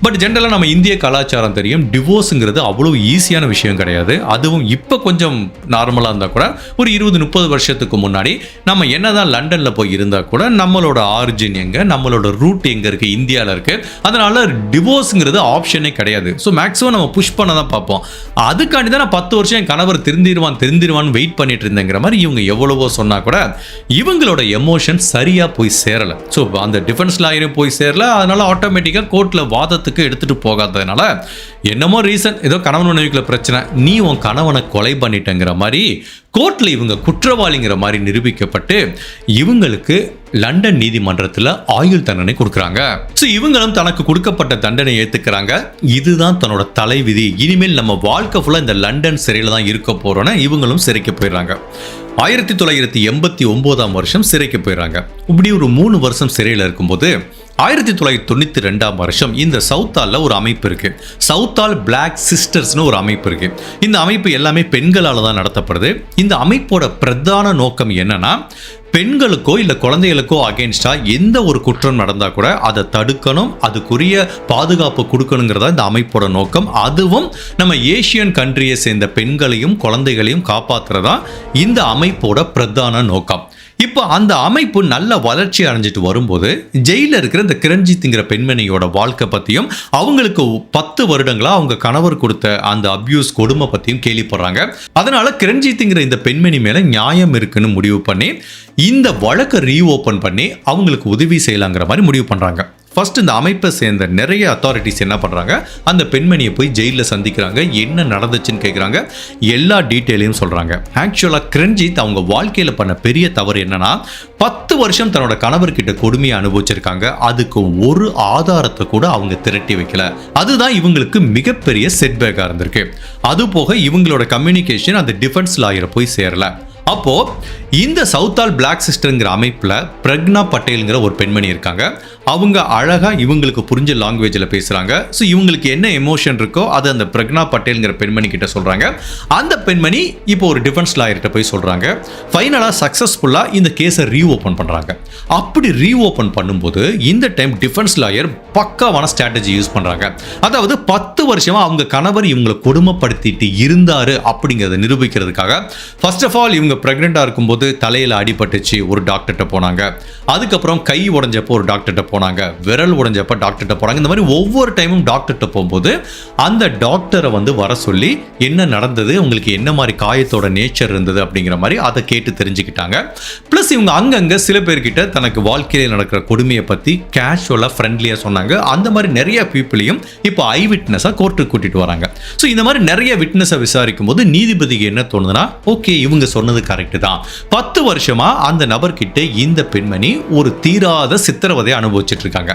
Speaker 1: பட் ஜென்ரலாக நம்ம இந்திய கலாச்சாரம் தெரியும், டிவோர்ஸுங்கிறது அவ்வளோ ஈஸியான விஷயம் கிடையாது. அதுவும் இப்போ கொஞ்சம் நார்மலாக இருந்தால் கூட ஒரு 20-30 வருஷத்துக்கு முன்னாடி நம்ம என்னதான் லண்டனில் போய் இருந்தால் கூட நம்மளோட ஆரிஜின் எங்கே, நம்மளோட ரூட் எங்கே இருக்குது, இந்தியாவில் இருக்குது. அதனால டிவோர்ஸுங்கிறது ஆப்ஷனே கிடையாது. ஸோ மேக்ஸிமம் நம்ம புஷ் பண்ண தான் பார்ப்போம். அதுக்காண்டி தான் நான் 10 வருஷம் என் கணவர் திருந்திருவான்னு வெயிட் பண்ணிட்டு இருந்தேங்கிற மாதிரி இவங்க எவ்வளவோ சொன்னால் கூட இவங்களோட எமோஷன் சரியாக போய் சேரலை. ஸோ அந்த டிஃபென்ஸ் லாயரும் போய் சேரல. அதனால ஆட்டோமேட்டிக்காக கோர்ட்டில் வாதத்துக்கு எடுத்துகிட்டு போகாததுனால என்னமோ ரீசன், ஏதோ கணவன் மனைவிக்குள்ள பிரச்சனை, நீ உன் கணவனை கொலை பண்ணிட்டேங்கிற மாதிரி கோர்ட்ல இவங்க குற்றவாளிங்கிற மாதிரி நிரூபிக்கப்பட்டு இவங்களுக்கு லண்டன் நீதிமன்றத்தில் ஆயுள் தண்டனை கொடுக்குறாங்க. ஸோ இவங்களும் தனக்கு கொடுக்கப்பட்ட தண்டனை ஏற்றுக்கிறாங்க. இதுதான் தன்னோட தலைவிதி, இனிமேல் நம்ம வாழ்க்கை ஃபுல்லாக இந்த லண்டன் சிறையில் தான் இருக்க போறோன்னு இவங்களும் சிறைக்கு போயிடுறாங்க. 1989 வருஷம் சிறைக்கு போயிடுறாங்க. இப்படி ஒரு 3 வருஷம் சிறையில் இருக்கும்போது 1992 இந்த சவுத்தாலில் ஒரு அமைப்பு இருக்கு, சவுத்தால் பிளாக் சிஸ்டர்ஸ்னு ஒரு அமைப்பு இருக்கு. இந்த அமைப்பு எல்லாமே பெண்களால் தான் நடத்தப்படுது. இந்த அமைப்போட பிரதான நோக்கம் என்னன்னா, பெண்களுக்கோ இல்லை குழந்தைகளுக்கோ அகேன்ஸ்டா எந்த ஒரு குற்றம் நடந்தால் கூட அதை தடுக்கணும், அதுக்குரிய பாதுகாப்பு கொடுக்கணுங்கிறதா இந்த அமைப்போட நோக்கம். அதுவும் நம்ம ஏஷியன் கண்ட்ரியை சேர்ந்த பெண்களையும் குழந்தைகளையும் காப்பாற்றுறதா இந்த அமைப்போட பிரதான நோக்கம். இப்போ அந்த அமைப்பு நல்ல வளர்ச்சி அடைஞ்சிட்டு வரும்போது ஜெயிலில் இருக்கிற இந்த கிரண்ஜித்ங்கிற பெண்மணியோட வாழ்க்கை பற்றியும் அவங்களுக்கு 10 வருடங்களா அவங்க கணவர் கொடுத்த அந்த அபியூஸ் கொடுமை பற்றியும் கேள்விப்படுறாங்க. அதனால கிரண்ஜித்ங்கிற இந்த பெண்மணி மேலே நியாயம் இருக்குன்னு முடிவு பண்ணி இந்த வழக்கை ரீஓப்பன் பண்ணி அவங்களுக்கு உதவி செய்யலாங்கிற மாதிரி முடிவு பண்ணுறாங்க. ஃபர்ஸ்ட் இந்த அமைப்பை சேர்ந்த நிறைய அத்தாரிட்டிஸ் என்ன பண்ணுறாங்க, அந்த பெண்மணியை போய் ஜெயிலில் சந்திக்கிறாங்க, என்ன நடந்துச்சுன்னு கேட்குறாங்க, எல்லா டீட்டெயிலையும் சொல்கிறாங்க. ஆக்சுவலாக கிரண்ஜித் அவங்க வாழ்க்கையில் பண்ண பெரிய தவறு என்னன்னா, 10 வருஷம் தன்னோட கணவர்கிட்ட கொடுமையை அனுபவிச்சிருக்காங்க. அதுக்கு ஒரு ஆதாரத்தை கூட அவங்க திரட்டி வைக்கல. அதுதான் இவங்களுக்கு மிகப்பெரிய செட்பேக்காக இருந்திருக்கு. அது போக இவங்களோட கம்யூனிகேஷன் அந்த டிஃபென்ஸ் லாயரை போய் சேரல. அப்போ இந்த சவுத்தால் பிளாக் சிஸ்டர்ங்கிற அமைப்புல பிரக்னா பட்டேல்ங்கிற ஒரு பெண்மணி இருக்காங்க. அவங்க அழகா இவங்களுக்கு புரிஞ்ச லாங்குவேஜில் பேசுறாங்க. ஸோ இவங்களுக்கு என்ன எமோஷன் இருக்கோ அதை அந்த பிரக்னா பட்டேல்ங்கிற பெண்மணி கிட்ட சொல்றாங்க. அந்த பெண்மணி இப்போ ஒரு டிஃபென்ஸ் லாயர்கிட்ட போய் சொல்றாங்க. ஃபைனலாக சக்ஸஸ்ஃபுல்லாக இந்த கேஸை ரீஓப்பன் பண்றாங்க. அப்படி ரீஓப்பன் பண்ணும்போது இந்த டைம் டிஃபென்ஸ் லாயர் பக்காவான ஸ்ட்ராட்டஜி யூஸ் பண்றாங்க. அதாவது 10 வருஷமா அவங்க கணவர் இவங்களை கொடுமைப்படுத்திட்டு இருந்தாரு அப்படிங்கிறத நிரூபிக்கிறதுக்காக ஃபர்ஸ்ட் ஆஃப் ஆல் இவங்க பிரெக்னெண்டா இருக்கும்போது தலையில அடிபட்டுச்சு, ஒரு டாக்டர்கிட்ட போனாங்க. அதுக்கப்புறம் கை உடைஞ்சப்போ ஒரு டாக்டர்கிட்ட போனாங்க, விரல் உடைஞ்சப்ப டாக்டர்கிட்ட போனாங்க. இந்த மாதிரி ஒவ்வொரு டைமும் டாக்டர்கிட்ட போகும்போது அந்த டாக்டரை வந்து வர சொல்லி என்ன நடந்தது, உங்களுக்கு என்ன மாதிரி காயத்தோட நேச்சர் இருந்தது அப்படிங்கிற மாதிரி அதை கேட்டு தெரிஞ்சுக்கிட்டாங்க. பிளஸ் இவங்க அங்கங்க சில பேர்கிட்ட தனக்கு வாழ்க்கையில் நடக்கிற கொடுமையை பத்தி கேஷுவலா ஃப்ரெண்ட்லியா சொன்னாங்க. அந்த மாதிரி நிறைய பீப்புளையும் இப்போ ஐ விட்னஸா கோர்ட்டுக்கு கூட்டிட்டு வராங்க. ஸோ இந்த மாதிரி நிறைய விட்னஸை விசாரிக்கும் போது நீதிபதிக்கு என்ன தோணுதுன்னா, ஓகே இவங்க சொன்னது கரெக்ட் தான். 10 வருஷமா அந்த நபர்கிட்ட இந்த பெண்மணி ஒரு தீராத சித்திரவதை அனுபவிச்சுட்டு இருக்காங்க.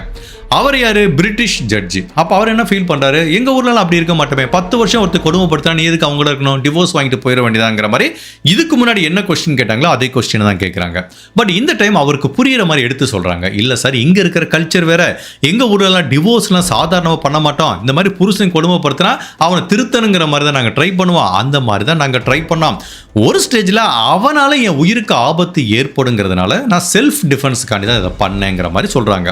Speaker 1: அவர் யாரு, பிரிட்டிஷ் ஜட்ஜி. அப்ப அவர் என்ன ஃபீல் பண்றாரு, எங்க ஊர்ல அப்படி இருக்க மாட்டோமே, 10 வருஷம் ஒருத்தர் கொடுமைப்படுத்தா நீ எதுக்கு அவங்கள இருக்கணும், டிவோர்ஸ் வாங்கிட்டு போயிட வேண்டியதாங்கிற மாதிரி இதுக்கு முன்னாடி என்ன கொஸ்டின் கேட்டாங்களோ அதே கொஸ்டின் தான் கேட்கறாங்க. பட் இந்த டைம் அவருக்கு புரியுற மாதிரி எடுத்து சொல்றாங்க. இல்ல சார், இங்க இருக்கிற கல்ச்சர் வேற, எங்க ஊர்ல டிவோர்ஸ்லாம் சாதாரணமா பண்ண மாட்டோம், இந்த மாதிரி புருஷன் கொடுமைப்படுத்தினா அவனை திருத்தணுங்கிற மாதிரி தான் நாங்க ட்ரை பண்ணுவோம், அந்த மாதிரி தான் நாங்க ட்ரை பண்ணோம். ஒரு ஸ்டேஜ்ல அவனால் என் உயிருக்கு ஆபத்து ஏற்படுங்கிறதுனால நான் செல்ஃப் டிஃபென்ஸுக்காண்டி தான் இதை பண்ணேங்கிற மாதிரி சொல்கிறாங்க.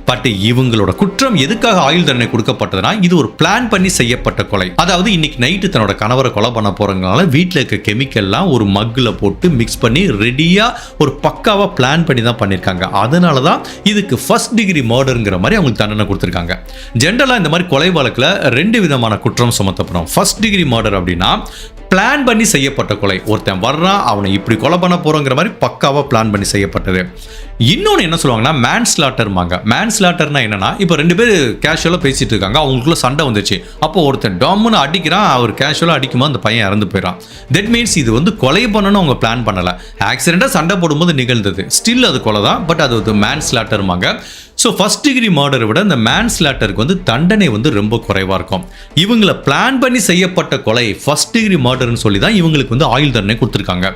Speaker 1: பட் இவங்களோட குற்றம் எதுக்காக ஆயுள் தண்டனை கொடுக்கப்பட்டதுன்னா இது ஒரு பிளான் பண்ணி செய்யப்பட்ட கொலை. அதாவது இன்னைக்கு நைட்டு தன்னோட கணவரை கொலை பண்ண போகிறதுனால வீட்டில் இருக்க கெமிக்கல்லாம் ஒரு மக்கில் போட்டு மிக்ஸ் பண்ணி ரெடியாக ஒரு பக்காவாக பிளான் பண்ணி தான் பண்ணியிருக்காங்க. அதனால தான் இதுக்கு ஃபர்ஸ்ட் டிகிரி மர்டருங்கிற மாதிரி அவங்களுக்கு தண்டனை கொடுத்துருக்காங்க. ஜென்ரலாக இந்த மாதிரி கொலை வழக்கில் 2 விதமான குற்றம் சுமத்தப்படும். ஃபர்ஸ்ட் டிகிரி மர்டர் அப்படின்னா பிளான் பண்ணி செய்யப்பட்ட கொலை. ஒருத்தன் வர்றான், அவனை இப்படி கொலை பண்ண போகிறோங்கிற மாதிரி பக்காவாக பிளான் பண்ணி செய்யப்பட்டது. இன்னொன்று என்ன சொல்லுவாங்கன்னா மேன்ஸ்லாட்டர்மாங்க. மேன்ஸ்லாட்டர்னா என்னன்னா, இப்போ 2 பேர் கேஷுவலாக பேசிட்டு இருக்காங்க, அவங்களுக்குள்ள சண்டை வந்துச்சு. அப்போ ஒருத்தன் டாம்னு அடிக்கிறான், அவர் கேஷுவலாக அடிக்கும்போது அந்த பையன் இறந்து போயிடறான். தட் மீன்ஸ் இது வந்து கொலை பண்ணணும்னு அவங்க பிளான் பண்ணலை, ஆக்சிடென்ட்டாக சண்டை போடும்போது நிகழ்ந்தது. ஸ்டில் அது கொலை தான், பட் அது வந்து மேன்ஸ்லாட்டர்மாங்க. ஸோ ஃபர்ஸ்ட் டிகிரி மர்டரை விட இந்த மேன்ஸ்லாட்டருக்கு வந்து தண்டனை வந்து ரொம்ப குறைவாக இருக்கும். இவங்களை பிளான் பண்ணி செய்யப்பட்ட கொலை ஃபர்ஸ்ட் டிகிரி மர்டர்னு சொல்லி தான் இவங்களுக்கு வந்து ஆயுள் தண்டனை கொடுத்துருக்காங்க.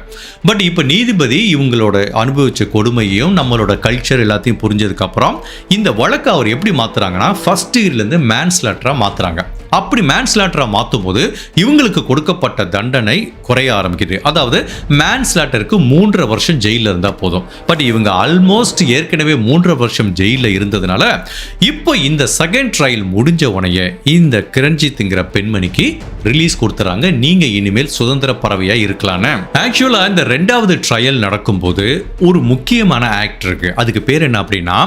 Speaker 1: பட் இப்போ நீதிபதி இவங்களோட அனுபவிச்ச கொடுமையையும் நம்மளோட கல்ச்சர் எல்லாத்தையும் புரிஞ்சதுக்கப்புறம் இந்த வழக்கை அவர் எப்படி மாற்றுறாங்கன்னா ஃபர்ஸ்ட் டிகிரிலேருந்து மேன்ஸ்லாட்டராக மாற்றுறாங்க. அப்படி மேன்ஸ்லாட்டராக மாற்றும் போது இவங்களுக்கு கொடுக்கப்பட்ட தண்டனை குறைய ஆரம்பிக்குது. அதாவது மேன்ஸ்லாட்டருக்கு 3.5 வருஷம் ஜெயிலில் இருந்தால் போதும். பட் இவங்க ஆல்மோஸ்ட் ஏற்கனவே 3.5 வருஷம் ஜெயிலில் இருந்ததுனால இப்போ இந்த செகண்ட் ட்ரையல் முடிஞ்ச உடனே இந்த கிரண்ஜித்ங்கிற பெண்மணிக்கு ரிலீஸ் கொடுத்துறாங்க. நீங்க இனிமேல் சுதந்திர பறவையா இருக்கலான்னு. ஆக்சுவலா இந்த 2வது ட்ரையல் நடக்கும்போது ஒரு முக்கியமான ஆக்ட் இருக்கு. அதுக்கு பேர் என்ன அப்படின்னா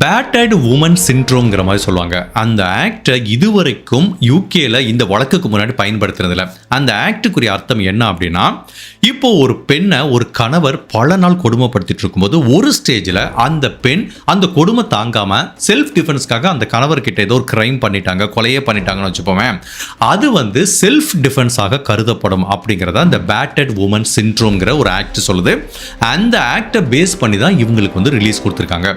Speaker 1: பேட்டர்ட் உமன் சிண்ட்ரோம்ங்கிற மாதிரி சொல்லுவாங்க. அந்த ஆக்டை இதுவரைக்கும் யூகேல இந்த வழக்குக்கு முன்னாடி பயன்படுத்துறதில்ல. அந்த ஆக்டுக்குரிய அர்த்தம் என்ன அப்படின்னா, இப்போ ஒரு பெண்ணை ஒரு கணவர் பல நாள் கொடுமைப்படுத்திட்டு இருக்கும்போது ஒரு ஸ்டேஜில் அந்த பெண் அந்த கொடுமை தாங்காம செல்ஃப் டிஃபென்ஸ்க்காக அந்த கணவர்கிட்ட ஏதோ ஒரு கிரைம் பண்ணிட்டாங்க, கொலையே பண்ணிட்டாங்கன்னு வச்சுப்போமே, அது வந்து செல்ஃப் டிஃபென்ஸாக கருதப்படும் அப்படிங்கிறத அந்த பேட்டர்ட் உமன் சிண்ட்ரோம்ங்கிற ஒரு ஆக்ட் சொல்லுது. அந்த ஆக்டை பேஸ் பண்ணி தான் இவங்களுக்கு வந்து ரிலீஸ் கொடுத்துருக்காங்க.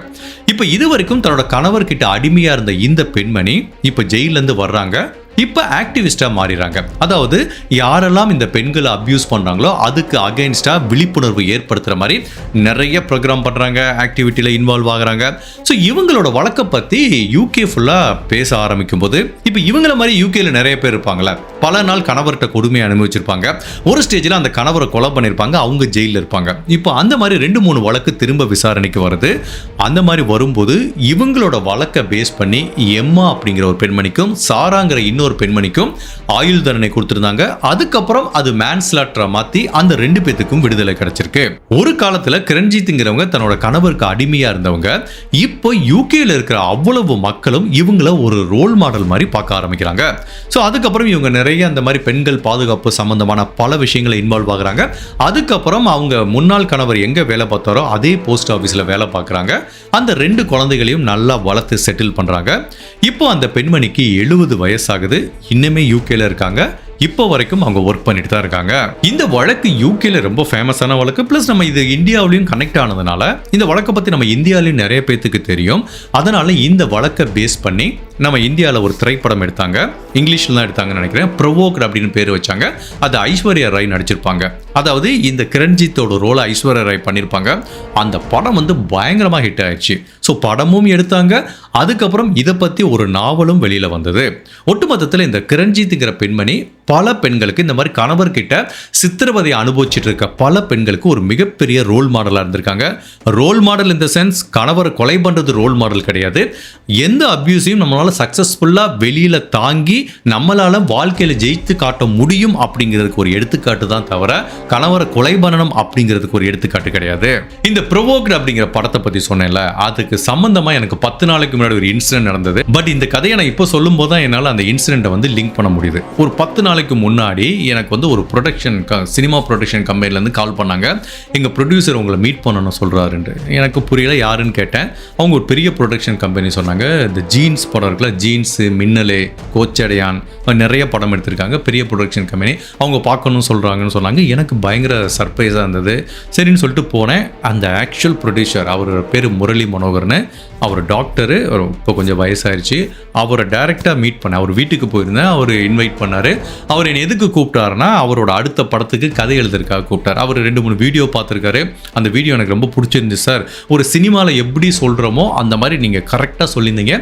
Speaker 1: இப்போ இது வரைக்கும் தன்னோட கணவர்கிட்ட அடிமையாக இருந்த இந்த பெண்மணி இப்போ ஜெயிலேருந்து வர்றாங்க. இப்போ ஆக்டிவிஸ்டாக மாறிடுறாங்க. அதாவது யாரெல்லாம் இந்த பெண்களை அப்யூஸ் பண்ணுறாங்களோ அதுக்கு அகைன்ஸ்டாக விழிப்புணர்வு ஏற்படுத்துகிற மாதிரி நிறைய ப்ரோக்ராம் பண்ணுறாங்க, ஆக்டிவிட்டியில் இன்வால்வ் ஆகுறாங்க. ஸோ இவங்களோட வழக்கை பற்றி யூகே ஃபுல்லாக பேச ஆரம்பிக்கும் போது இப்போ இவங்கள மாதிரி யூகேல நிறைய பேர் இருப்பாங்களே, பல நாள் கணவர்கிட்ட கொடுமையை அனுபவிச்சிருப்பாங்க, ஒரு ஸ்டேஜில் அந்த கணவரை கொலை பண்ணியிருப்பாங்க, அவங்க ஜெயிலில் இருப்பாங்க. இப்போ அந்த மாதிரி 2-3 வழக்கு திரும்ப விசாரணைக்கு வருது. அந்த மாதிரி வரும்போது இவங்களோட வழக்கை பேஸ் பண்ணி எம்மா அப்படிங்கிற ஒரு பெண்மணிக்கும் சாராங்கிற இன்னொரு பெண்மணிக்கும் ஆயுள் தண்டனை கொடுத்திருந்தாங்க. அதுக்கப்புறம் அது மேன்ஸ்லாட்டரா மாத்தி அந்த 2 பேத்துக்கும் விடுதலை கிடைச்சிருக்கு. ஒரு காலத்துல கிரண்ஜித்ங்கிறவங்க தன்னோட கணவருக்கு அடிமையா இருந்தவங்க இப்போ யூகேல இருக்கிற அவ்வளவு மக்களும் இவங்கள ஒரு ரோல் மாடல் மாதிரி பார்க்க ஆரம்பிக்கிறாங்க. ஸோ அதுக்கப்புறம் இவங்க நிறைய அந்த மாதிரி பெண்கள் பாதுகாப்பு சம்பந்தமான பல விஷயங்களை இன்வால்வ் ஆகுறாங்க. அதுக்கப்புறம் அவங்க முன்னாள் கணவர் எங்க வேலை பார்த்தாரோ அதே போஸ்ட் ஆஃபீஸில் வேலை பார்க்குறாங்க. அந்த 2 குழந்தைகளையும் நல்லா வளர்த்து செட்டில் பண்றாங்க. இப்போ அந்த பெண்மணிக்கு 70 வயசாகுது. இன்னுமே யூகேல இருக்காங்க. இப்போ வரைக்கும் அவங்க ஒர்க் பண்ணிட்டு தான் இருக்காங்க. இந்த வழக்கு யூகேல ரொம்ப ஃபேமஸான வழக்கு. பிளஸ் நம்ம இது இந்தியாவிலையும் கனெக்ட் ஆனதுனால இந்த வழக்கை பற்றி நம்ம இந்தியாவிலையும் நிறைய பேத்துக்கு தெரியும். அதனால இந்த வழக்கை பேஸ் பண்ணி நம்ம இந்தியாவில் ஒரு திரைப்படம் எடுத்தாங்க. இங்கிலீஷில் தான் எடுத்தாங்கன்னு நினைக்கிறேன். ப்ரொவோக்ட் அப்படின்னு பேர் வச்சாங்க. அது ஐஸ்வர்யா ராய் நடிச்சிருப்பாங்க. அதாவது இந்த கிரண்ஜித்தோட ரோலை ஐஸ்வர்யா ராய் பண்ணியிருப்பாங்க. அந்த படம் வந்து பயங்கரமாக ஹிட் ஆயிடுச்சு. ஸோ படமும் எடுத்தாங்க. அதுக்கப்புறம் இதை பற்றி ஒரு நாவலும் வெளியில் வந்தது. ஒட்டுமொத்தத்தில் இந்த கிரண்ஜித்துங்கிற பெண்மணி பல பெண்களுக்கு இந்த மாதிரி கணவர்கிட்ட சித்திரவதை அனுபவிச்சுட்டு இருக்க பல பெண்களுக்கு ஒரு மிகப்பெரிய ரோல் மாடலாக இருந்திருக்காங்க. ரோல் மாடல் இந்த சென்ஸ் கணவரை கொலை பண்ணுறது ரோல் மாடல் கிடையாது. எந்த அப்யூஸையும் நம்மளால் சக்ஸஸ்ஃபுல்லாக வெளியில் தாங்கி நம்மளால் வாழ்க்கையில் ஜெயித்து காட்ட முடியும் அப்படிங்கிறதுக்கு ஒரு எடுத்துக்காட்டு தான் தவிர கணவரை கொலை பண்ணணும் அப்படிங்கிறதுக்கு ஒரு எடுத்துக்காட்டு கிடையாது. இந்த ப்ரொவோக்ட் அப்படிங்கிற படத்தை பற்றி சொன்னேன்ல, அதுக்கு சம்பந்தமாக எனக்கு 10 நாளைக்கு முன்னாடி ஒரு இன்சிடென்ட் நடந்தது. பட் இந்த கதையை நான் இப்போ சொல்லும் போது தான் என்னால் அந்த இன்சிடென்ட்டை வந்து லிங்க் பண்ண முடியுது. ஒரு 10 நாளைக்கு முன்னாடி எனக்கு வந்து ஒரு சினிமா ப்ரொடக்ஷன் கம்பெனிலேருந்து கால் பண்ணாங்க. எங்கள் ப்ரொடியூசர் உங்களை மீட் பண்ணணும்னு சொல்கிறாருன்ட்டு. எனக்கு புரியல, யாருன்னு கேட்டேன். அவங்க ஒரு பெரிய ப்ரொடக்ஷன் கம்பெனி சொன்னாங்க. இந்த ஜீன்ஸ் படம் இருக்குல்ல, ஜீன்ஸு, மின்னலே, கோச்சடையான், நிறைய படம் எடுத்திருக்காங்க. பெரிய ப்ரொடக்ஷன் கம்பெனி. அவங்க பார்க்கணும்னு சொல்கிறாங்கன்னு சொன்னாங்க. எனக்கு பயங்கர சர்ப்ரைஸாக இருந்தது. சரின்னு சொல்லிட்டு போனேன். அந்த ஆக்சுவல் ப்ரொடியூசர் அவர் பேர் முரளி மனோகர்னு, அவர் டாக்டரு, இப்போ கொஞ்சம் வயசாயிருச்சு. அவரை டைரெக்டாக மீட் பண்ணேன். அவர் வீட்டுக்கு போயிருந்தேன். அவர் இன்வைட் பண்ணார். அவர் என்னை எதுக்கு கூப்பிட்டாருன்னா அவரோட அடுத்த படத்துக்கு கதை எழுதுறதுக்காக கூப்பிட்டார். அவர் 2-3 வீடியோ பார்த்துருக்காரு. அந்த வீடியோ எனக்கு ரொம்ப பிடிச்சிருந்துச்சு. சார், ஒரு சினிமாவில் எப்படி சொல்கிறோமோ அந்த மாதிரி நீங்கள் கரெக்டாக சொல்லியிருந்தீங்க.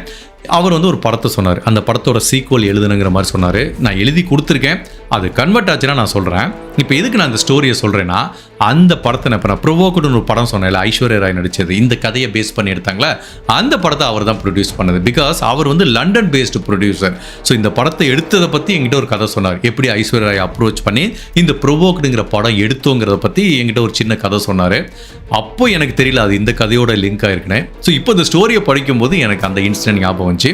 Speaker 1: அவர் வந்து ஒரு படத்தை சொன்னார். அந்த படத்தோட சீக்வல் எழுதுனுங்கிற மாதிரி சொன்னார். நான் எழுதி கொடுத்துருக்கேன். அது கன்வெர்ட் ஆச்சுன்னா நான் சொல்கிறேன். இப்போ எதுக்கு நான் இந்த ஸ்டோரியை சொல்கிறேன்னா, அந்த படத்தை இப்போ நான் ப்ரொவோக்குடுன்னு ஒரு படம் சொன்னேன்ல, ஐஸ்வர்யா ராய் நடித்தது, இந்த கதையை பேஸ் பண்ணி எடுத்தாங்களே, அந்த படத்தை அவர் தான் ப்ரொடியூஸ் பண்ணது. பிகாஸ் அவர் வந்து லண்டன் பேஸ்டு ப்ரொடியூசர். ஸோ இந்த படத்தை எடுத்ததை பற்றி என்கிட்ட ஒரு கதை சொன்னார். எப்படி ஐஸ்வர்யா ராய் அப்ரோச் பண்ணி இந்த ப்ரொவோக்குடுங்கிற படம் எடுத்தோங்கிறத பற்றி என்கிட்ட ஒரு சின்ன கதை சொன்னார். அப்போ எனக்கு தெரியல அது இந்த கதையோட லிங்க் ஆயிருக்குனே. ஸோ இப்போ இந்த ஸ்டோரியை படிக்கும்போது எனக்கு அந்த இன்சிடென்ட் ஞாபகம் வந்துச்சு.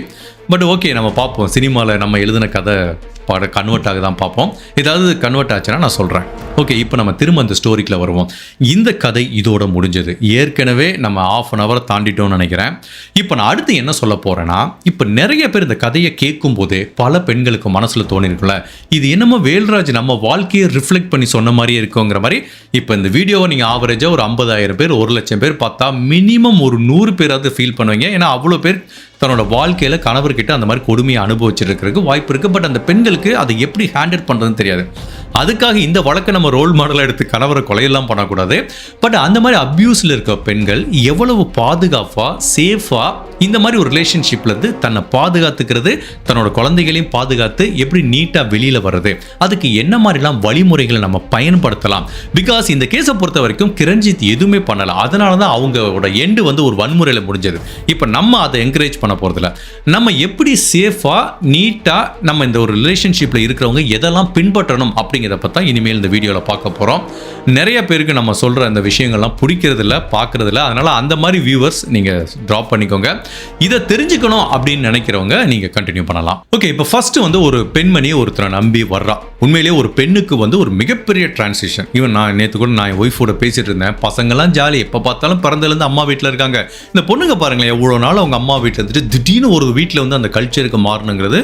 Speaker 1: பட் ஓகே, நம்ம பார்ப்போம். சினிமாவில் நம்ம எழுதின கதை கன்வெர்ட் ஆக தான் பார்ப்போம். ஏதாவது கன்வெர்ட் ஆச்சுன்னா நான் சொல்கிறேன். ஓகே, இப்போ நம்ம திரும்ப அந்த ஸ்டோரிக்குள்ள வருவோம். இந்த கதை இதோட முடிஞ்சது. ஏற்கனவே நம்ம 1/2 hour தாண்டிட்டோம்னு நினைக்கிறேன். இப்போ நான் அடுத்து என்ன சொல்ல போகிறேன்னா, இப்போ நிறைய பேர் இந்த கதையை கேட்கும் போதே பல பெண்களுக்கு மனசில் தோணிருக்குல்ல, இது என்னமோ வேல்ராஜ் நம்ம வாழ்க்கையை ரிஃப்ளெக்ட் பண்ணி சொன்ன மாதிரியே இருக்குங்கிற மாதிரி. இப்போ இந்த வீடியோவை நீங்கள் ஆவரேஜாக ஒரு 50,000 பேர் 1,00,000 பேர் பார்த்தா மினிமம் ஒரு 100 பேராவது ஃபீல் பண்ணுவீங்க. ஏன்னா அவ்வளோ பேர் தன்னோட வாழ்க்கையில் கணவர்கிட்ட அந்த மாதிரி கொடுமையை அனுபவிச்சிருக்கிறதுக்கு வாய்ப்பு இருக்குது. பட் அந்த பெண்களுக்கு அதை எப்படி ஹேண்டில் பண்ணுறதுன்னு தெரியாது. அதுக்காக இந்த வழக்கை நம்ம ரோல் மாடலாக எடுத்து கணவரை கொலையெல்லாம் பண்ணக்கூடாது. பட் அந்த மாதிரி அப்யூஸில் இருக்க பெண்கள் எவ்வளவு பாதுகாப்பாக சேஃபாக இந்த மாதிரி ஒரு ரிலேஷன்ஷிப்லேருந்து தன்னை பாதுகாத்துக்கிறது, தன்னோட குழந்தைகளையும் பாதுகாத்து எப்படி நீட்டாக வெளியில் வர்றது, அதுக்கு என்ன மாதிரிலாம் வழிமுறைகளை நம்ம பயன்படுத்தலாம். பிகாஸ் இந்த கேஸை பொறுத்த வரைக்கும் கிரண்ஜித் எதுவுமே பண்ணலை. அதனால தான் அவங்களோட எண்டு வந்து ஒரு வன்முறையில் முடிஞ்சது. இப்போ நம்ம அதை என்கரேஜ் பண்ண போகிறதில்ல. நம்ம எப்படி சேஃபாக நீட்டாக நம்ம இந்த ஒரு ரிலேஷன்ஷிப்பில் இருக்கிறவங்க எதெல்லாம் பின்பற்றணும் அப்படிங்கிறத பற்றி தான் இனிமேல் இந்த வீடியோவில் பார்க்க போகிறோம். நிறைய பேருக்கு நம்ம சொல்கிற அந்த விஷயங்கள்லாம் பிடிக்கிறதில்ல, பார்க்குறதில்ல. அதனால் அந்த மாதிரி வியூவர்ஸ் நீங்கள் ட்ராப் பண்ணிக்கோங்க. இதை தெரிஞ்சுக்கணும் அப்படின்னு நினைக்கிறவங்க நீங்கள் கண்டினியூ பண்ணலாம். ஓகே, இப்போ ஃபர்ஸ்ட் வந்து ஒரு பெண்மணி ஒருத்தரை நம்பி வர்றா. உண்மையிலேயே ஒரு பெண்ணுக்கு வந்து ஒரு மிகப்பெரிய டிரான்சிஷன். ஈவன் நான் நேற்று கூட நான் என் ஒய்ஃபோட பேசிட்டு இருந்தேன். பசங்கள்லாம் ஜாலி, எப்போ பார்த்தாலும் பிறந்தலேருந்து அம்மா வீட்டில் இருக்காங்க. இந்த பொண்ணுங்க பாருங்களேன், எவ்வளோ நாள் அவங்க அம்மா வீட்டில் இருந்துட்டு திடீர்னு ஒரு வீட்டில் வந்து அந்த கல்ச்சருக்கு மாறணுங்கிறது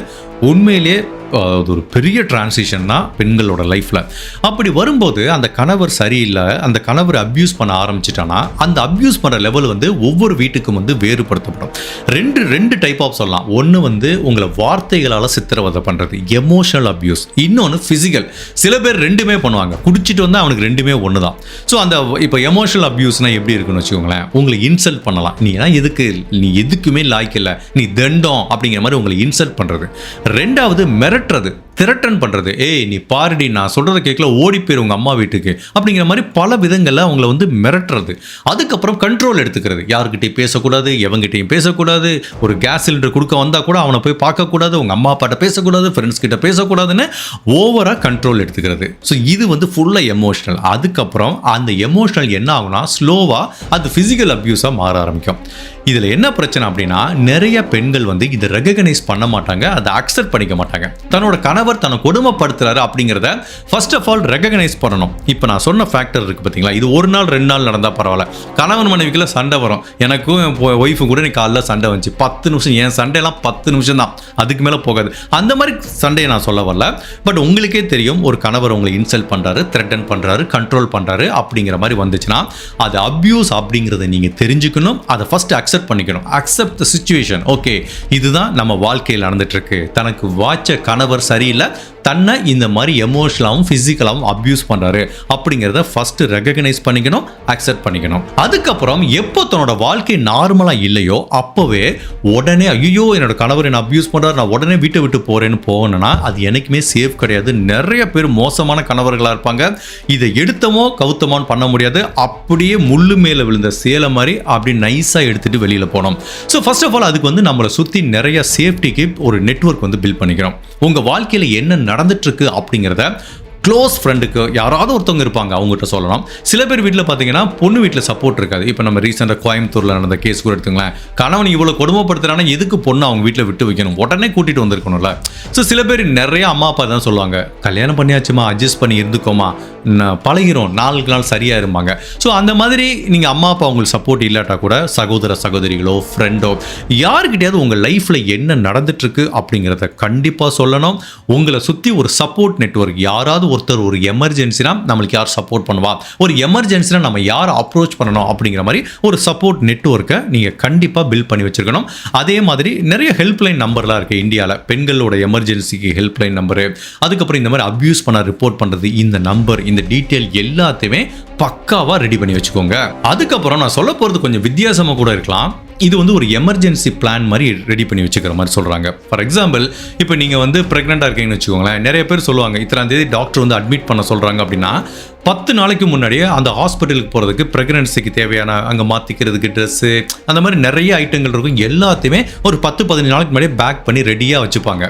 Speaker 1: உண்மையிலேயே அது ஒரு பெரிய டிரான்சிஷன் தான் பெண்களோட லைஃப்பில். அப்படி வரும்போது அந்த கணவர் சரியில்லை, அந்த கணவர் அப்யூஸ் பண்ண ஆரம்பிச்சிட்டானா அந்த அப்யூஸ் பண்ணுற லெவல் வந்து ஒவ்வொரு வீட்டுக்கும் வந்து வேறுபடுத்தப்படும். ரெண்டு டைப் ஆஃப் சொல்லலாம். ஒன்று வந்து உங்களை வார்த்தைகளால் சித்திரவதை பண்ணுறது, எமோஷனல் அப்யூஸ். இன்னொன்று ஃபிசிக்கல். சில பேர் ரெண்டுமே பண்ணுவாங்க. குடிச்சிட்டு வந்து அவனுக்கு ரெண்டுமே ஒன்று தான். ஸோ அந்த இப்போ எமோஷனல் அப்யூஸ்னால் எப்படி இருக்குன்னு வச்சுக்கோங்களேன். உங்களை இன்சல்ட் பண்ணலாம். நீ எதுக்குமே லாய்க்கில்லை, நீ தண்டம் அப்படிங்கிற மாதிரி உங்களை இன்சல்ட் பண்ணுறது. ரெண்டாவது மிரட்டுறது, திரட்டன் பண்ணுறது. ஏய் நீ பாருடி, நான் சொல்கிறத கேட்கல, ஓடி போயிரு உங்கள் அம்மா வீட்டுக்கு அப்படிங்கிற மாதிரி பல விதங்களில் அவங்கள வந்து மிரட்டுறது. அதுக்கப்புறம் கண்ட்ரோல் எடுத்துக்கிறது. யாருக்கிட்டையும் பேசக்கூடாது, எவங்கிட்டையும் பேசக்கூடாது. ஒரு கேஸ் சிலிண்டர் கொடுக்க வந்தால் கூட அவனை போய் பார்க்கக்கூடாது, உங்கள் அம்மா அப்பாட்ட பேசக்கூடாது, ஃப்ரெண்ட்ஸ் கிட்ட பேசக்கூடாதுன்னு ஓவராக கண்ட்ரோல் எடுத்துக்கிறது. ஸோ இது வந்து ஃபுல்லாக எமோஷனல். அதுக்கப்புறம் அந்த எமோஷனல் என்ன ஆகுனா ஸ்லோவாக அது ஃபிசிக்கல் அப்யூஸாக மாற ஆரம்பிக்கும். இதில் என்ன பிரச்சனை அப்படின்னா, நிறைய பெண்கள் வந்து இதை ரெகக்னைஸ் பண்ண மாட்டாங்க, அதை அக்செப்ட் பண்ணிக்க மாட்டாங்க. தன்னோட கணவர் தன்னை கொடுமைப்படுத்துறாரு அப்படிங்கிறத ஃபர்ஸ்ட் ஆஃப் ஆல் ரெகக்னைஸ் பண்ணணும். இப்போ நான் சொன்ன ஃபேக்டர் இருக்குது பார்த்தீங்களா, இது 1 நாள் 2 நாள் நடந்தால் பரவாயில்ல. கணவன் மனைவிக்குள்ள சண்டை வரும். எனக்கும் என் ஒய்ஃபு கூட நீ காலைல சண்டை வந்துச்சு, 10 நிமிஷம். என் சண்டையெல்லாம் 10 நிமிஷம் தான், அதுக்கு மேலே போகாது. அந்த மாதிரி சண்டையை நான் சொல்ல வரல. பட் உங்களுக்கே தெரியும், ஒரு கணவர் உங்களை இன்சல்ட் பண்ணுறாரு, த்ரெட்டன் பண்ணுறாரு, கண்ட்ரோல் பண்ணுறாரு அப்படிங்கிற மாதிரி வந்துச்சுன்னா அது அப்யூஸ் அப்படிங்கிறத நீங்கள் தெரிஞ்சுக்கணும். அதை ஃபர்ஸ்ட் அக்செப்ட் பண்ணிக்கணும். அக்செப்ட் தி சிச்சுவேஷன். ஓகே, இதுதான் நம்ம வாழ்க்கையில் நடந்துட்டு இருக்கு. தனக்கு வாச்ச கணவர் சரியில்லை, தன்னை இந்த மாதிரி எமோஷனலாகவும் ஃபிசிக்கலாகவும் அப்யூஸ் பண்ணுறாரு அப்படிங்கிறத ஃபர்ஸ்ட் ரெகக்னைஸ் பண்ணிக்கணும், அக்செப்ட் பண்ணிக்கணும். அதுக்கப்புறம் எப்போ தன்னோட வாழ்க்கை நார்மலாக இல்லையோ அப்போவே உடனே ஐயோ என்னோட கணவர் என்ன அப்யூஸ் பண்ணுறாரு, நான் உடனே வீட்டை விட்டு போகிறேன்னு போகணும்னா அது எனக்குமே சேஃப் கிடையாது. நிறைய பேர் மோசமான கணவர்களாக இருப்பாங்க. இதை எடுத்தமோ கவுத்தமோன்னு பண்ண முடியாது. அப்படியே முள்ளு மேலே விழுந்த சேலை மாதிரி அப்படி நைஸாக எடுத்துகிட்டு வெளியில் போனோம். ஸோ ஃபர்ஸ்ட் ஆஃப் ஆல் அதுக்கு வந்து நம்மளை சுற்றி நிறைய சேஃப்டிக்கு ஒரு நெட்வொர்க் வந்து பில்ட் பண்ணிக்கிறோம். உங்கள் வாழ்க்கையில் என்ன நடந்துட்டு இருக்கு அப்படிங்கிறத க்ளோஸ் ஃப்ரெண்டுக்கு யாராவது ஒருத்தவங்க இருப்பாங்க, அவங்ககிட்ட சொல்லலாம். சில பேர் வீட்டில் பார்த்தீங்கன்னா பொண்ணு வீட்டில் சப்போர்ட் இருக்காது. இப்போ நம்ம ரீசெண்டாக கோயம்புத்தூரில் நடந்த கேஸ் கூட எடுத்துங்களேன். கணவன் இவ்வளோ கொடுமைப்படுத்துறானா எதுக்கு பொண்ணு அவங்க வீட்டில் விட்டு வைக்கணும், உடனே கூட்டிகிட்டு வந்திருக்கணும்ல. ஸோ சில பேர் நிறைய அம்மா அப்பா தான் சொல்லுவாங்க, கல்யாணம் பண்ணியாச்சுமா, அட்ஜஸ்ட் பண்ணி இருந்துக்கோமா, பழகிறோம், நாளுக்கு நாள் சரியாக இருப்பாங்க. ஸோ அந்த மாதிரி நீங்கள் அம்மா அப்பா உங்களுக்கு சப்போர்ட் இல்லாட்டா கூட சகோதர சகோதரிகளோ ஃப்ரெண்டோ யாருக்கிட்டையாவது உங்கள் லைஃப்பில் என்ன நடந்துட்டுருக்கு அப்படிங்கிறத கண்டிப்பாக சொல்லணும். உங்களை சுற்றி ஒரு சப்போர்ட் நெட்வொர்க், யாராவது ஒருத்தர் ஒரு எமர்ஜென்சினா நம்மளுக்கு யார் சப்போர்ட் பண்ணுவா, ஒரு எமர்ஜென்சினா நம்ம யார் அப்ரோச் பண்ணணும் அப்படிங்கிற மாதிரி ஒரு சப்போர்ட் நெட்வொர்க்கை நீங்கள் கண்டிப்பாக பில்ட் பண்ணி வச்சிருக்கணும். அதே மாதிரி நிறைய ஹெல்ப்லைன் நம்பர்லாம் இருக்குது இந்தியாவில். பெண்களோட எமர்ஜென்சிக்கு ஹெல்ப்லைன் நம்பரு, அதுக்கப்புறம் இந்த மாதிரி அப்யூஸ் பண்ண ரிப்போர்ட் பண்ணுறது, இந்த நம்பர், இந்த டீட்டெயில் எல்லாத்தையுமே பக்காவாக ரெடி பண்ணி வச்சுக்கோங்க. அதுக்கப்புறம் நான் சொல்ல போகிறது கொஞ்சம் வித்தியாசமாக கூட இருக்கலாம். இது வந்து ஒரு எமர்ஜென்சி பிளான் மாதிரி ரெடி பண்ணி வச்சுக்கிற மாதிரி சொல்கிறாங்க. ஃபார் எக்ஸாம்பிள், இப்போ நீங்கள் வந்து ப்ரெக்னெண்ட்டாக இருக்கீங்கன்னு வச்சுக்கோங்களேன், நிறைய பேர் சொல்லுவாங்க இத்தனாம் தேதி டாக்டர் வந்து அட்மிட் பண்ண சொல்கிறாங்க அப்படின்னா 10 நாளைக்கு முன்னாடியே அந்த ஹாஸ்பிட்டலுக்கு போகிறதுக்கு ப்ரெக்னன்சிக்கு தேவையான அங்கே மாற்றிக்கிறதுக்கு ட்ரெஸ்ஸு அந்த மாதிரி நிறைய ஐட்டங்கள் இருக்கும், எல்லாத்தையுமே ஒரு 10-15 நாளைக்கு முன்னாடியே பேக் பண்ணி ரெடியாக வச்சுப்பாங்க.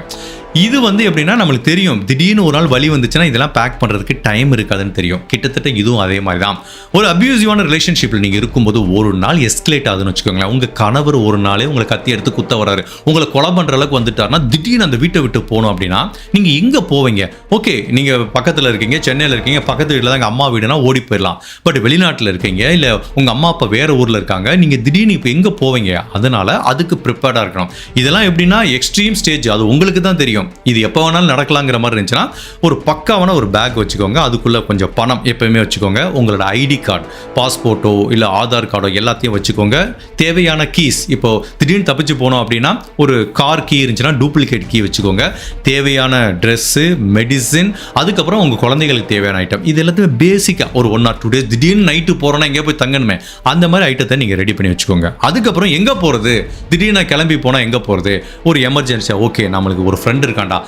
Speaker 1: இது வந்து எப்படின்னா நம்மளுக்கு தெரியும் திடீர்னு ஒரு நாள் வலி வந்துச்சுன்னா இதெல்லாம் பேக் பண்ணுறதுக்கு டைம் இருக்காதுன்னு தெரியும். கிட்டத்தட்ட இதுவும் அதே மாதிரி தான். ஒரு அப்யூசிவான ரிலேஷன்ஷிப்பில் நீங்கள் இருக்கும்போது ஒரு நாள் எஸ்கலேட் ஆகுதுன்னு வச்சுக்கோங்களேன். உங்கள் கணவர் ஒரு நாளே உங்களை கத்தி எடுத்து குத்த வராரு, உங்களை கொலை பண்ணுற அளவுக்கு வந்துட்டாருன்னா திடீர்னு அந்த வீட்டை விட்டு போகணும் அப்படின்னா நீங்கள் எங்கே போவீங்க? ஓகே, நீங்கள் பக்கத்தில் இருக்கீங்க, சென்னையில் இருக்கீங்க, பக்கத்து வீட்டில் தான் எங்கள் அம்மா வீடுனா ஓடி போயிடலாம். பட் வெளிநாட்டில் இருக்கீங்க, இல்லை உங்கள் அம்மா அப்பா வேறு ஊரில் இருக்காங்க, நீங்கள் திடீர்னு இப்போ எங்கே போவீங்க? அதனால் அதுக்கு ப்ரிப்பேர்டாக இருக்கணும். இதெல்லாம் எப்படின்னா எக்ஸ்ட்ரீம் ஸ்டேஜ், அது உங்களுக்கு தான் தெரியும். இது எப்போ வேணாலும் நடக்கலாங்கிற மாதிரி இருந்துச்சுன்னா ஒரு பக்காவான ஒரு பேக் வச்சுக்கோங்க. அதுக்குள்ளே கொஞ்சம் பணம் எப்பயுமே வச்சுக்கோங்க. உங்களோட ஐடி கார்டு, பாஸ்போர்ட்டோ இல்லை ஆதார் கார்டோ எல்லாத்தையும் வச்சுக்கோங்க. தேவையான கீஸ், இப்போ திடீர்னு தப்பிச்சு போனோம் அப்படின்னா ஒரு கார் கீ இருந்துச்சுன்னா டூப்ளிகேட் கீ வச்சுக்கோங்க. தேவையான ட்ரெஸ்ஸு, மெடிசின், அதுக்கப்புறம் உங்கள் குழந்தைகளுக்கு தேவையான ஐட்டம், இது எல்லாத்தையுமே பேசிக்காக ஒரு 1 or 2 days திடீர்னு நைட்டு போகிறோன்னா எங்கேயோ போய் தங்கணுமே, அந்த மாதிரி ஐட்டத்தை நீங்கள் ரெடி பண்ணி வச்சுக்கோங்க. அதுக்கப்புறம் எங்கே போகிறது? திடீர்னு கிளம்பி போனால் எங்கே போகிறது? ஒரு எமர்ஜென்சியாக ஓகே நம்மளுக்கு ஒரு ஃப்ரெண்ட் இருக்காண்டா,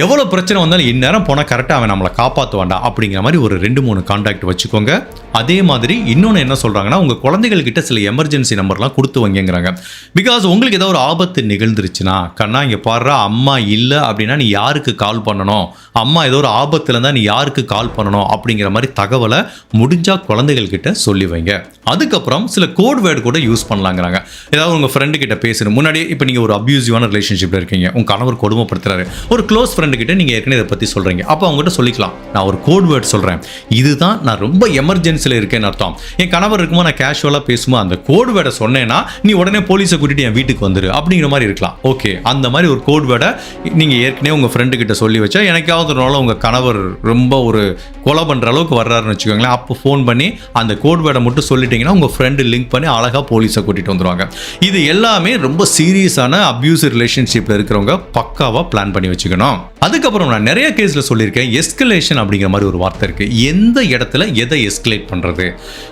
Speaker 1: எவ்வளோ பிரச்சனை வந்தாலும் இந்நேரம் போனால் கரெக்டாக அவன் நம்மளை காப்பாற்றுவாண்டா அப்படிங்கிற மாதிரி ஒரு 2-3 கான்டாக்ட் வச்சுக்கோங்க. அதே மாதிரி இன்னொன்று என்ன சொல்கிறாங்கன்னா, உங்கள் குழந்தைகள்கிட்ட சில எமர்ஜென்சி நம்பர்லாம் கொடுத்து வைங்கிறாங்க. பிகாஸ் உங்களுக்கு ஏதாவது ஒரு ஆபத்து நிகழ்ந்துருச்சுன்னா, கண்ணா இங்கே பாடுறா அம்மா இல்லை அப்படின்னா நீ யாருக்கு கால் பண்ணணும், அம்மா ஏதோ ஒரு ஆபத்தில் இருந்தால் நீ யாருக்கு கால் பண்ணணும் அப்படிங்கிற மாதிரி தகவலை முடிஞ்சால் குழந்தைகள்கிட்ட சொல்லி வைங்க. அதுக்கப்புறம் சில கோட் வேர்டு கூட யூஸ் பண்ணலாங்கிறாங்க. ஏதாவது உங்கள் ஃப்ரெண்டு கிட்ட பேசணும் முன்னாடி, இப்போ நீங்கள் ஒரு அப்யூசிவான ரிலேஷன்ஷிப்பில் இருக்கீங்க, உங்கள் கணவர் கொடுமைப்படுத்துறாரு, ஒரு க்ளோஸ் ஃப்ரெண்டு கிட்ட நீங்கள் ஏற்கனவே இதை பற்றி சொல்கிறீங்க, அப்போ அவங்ககிட்ட சொல்லிக்கலாம், நான் ஒரு கோட் வேர்ட் சொல்கிறேன், இதுதான் நான் ரொம்ப எமர்ஜென்சியில் இருக்கேன்னு அர்த்தம். என் கணவர் இருக்கும்போது நான் கேஷுவலாக பேசும்போது அந்த கோட் வேர்டை சொன்னேன்னா நீ உடனே போலீஸை கூட்டிட்டு என் வீட்டுக்கு வந்துரு அப்படிங்கிற மாதிரி இருக்கலாம். ஓகே, அந்த மாதிரி ஒரு கோட் வேர்டை நீங்கள் ஏற்கனவே உங்கள் ஃப்ரெண்டு கிட்ட சொல்லி வச்சா எனக்காவது ஒரு நாள் உங்கள் கணவர் ரொம்ப ஒரு கொலை பண்ணுற அளவுக்கு வர்றாருன்னு வச்சுக்கோங்களேன், அப்போ ஃபோன் பண்ணி அந்த கோட் வேர்டை மட்டும் சொல்லிட்டீங்கன்னா உங்கள் ஃப்ரெண்டு லிங்க் பண்ணி அழகாக போலீஸை கூட்டிகிட்டு வந்துடுவாங்க. இது எல்லாமே ரொம்ப சீரியஸான அப்யூசிவ் ரிலேஷன்ஷிப்பில் இருக்கிறவங்க பக்காவாக பிளான் பண்ணி வச்சுக்கணும். அதுக்கப்புறம் நான் நிறைய கேஸில் சொல்லியிருக்கேன், எஸ்கலேஷன் அப்படிங்கிற மாதிரி ஒரு வார்த்தை இருக்குது. எந்த இடத்துல எதை எஸ்கலேட் பண்ணுறது?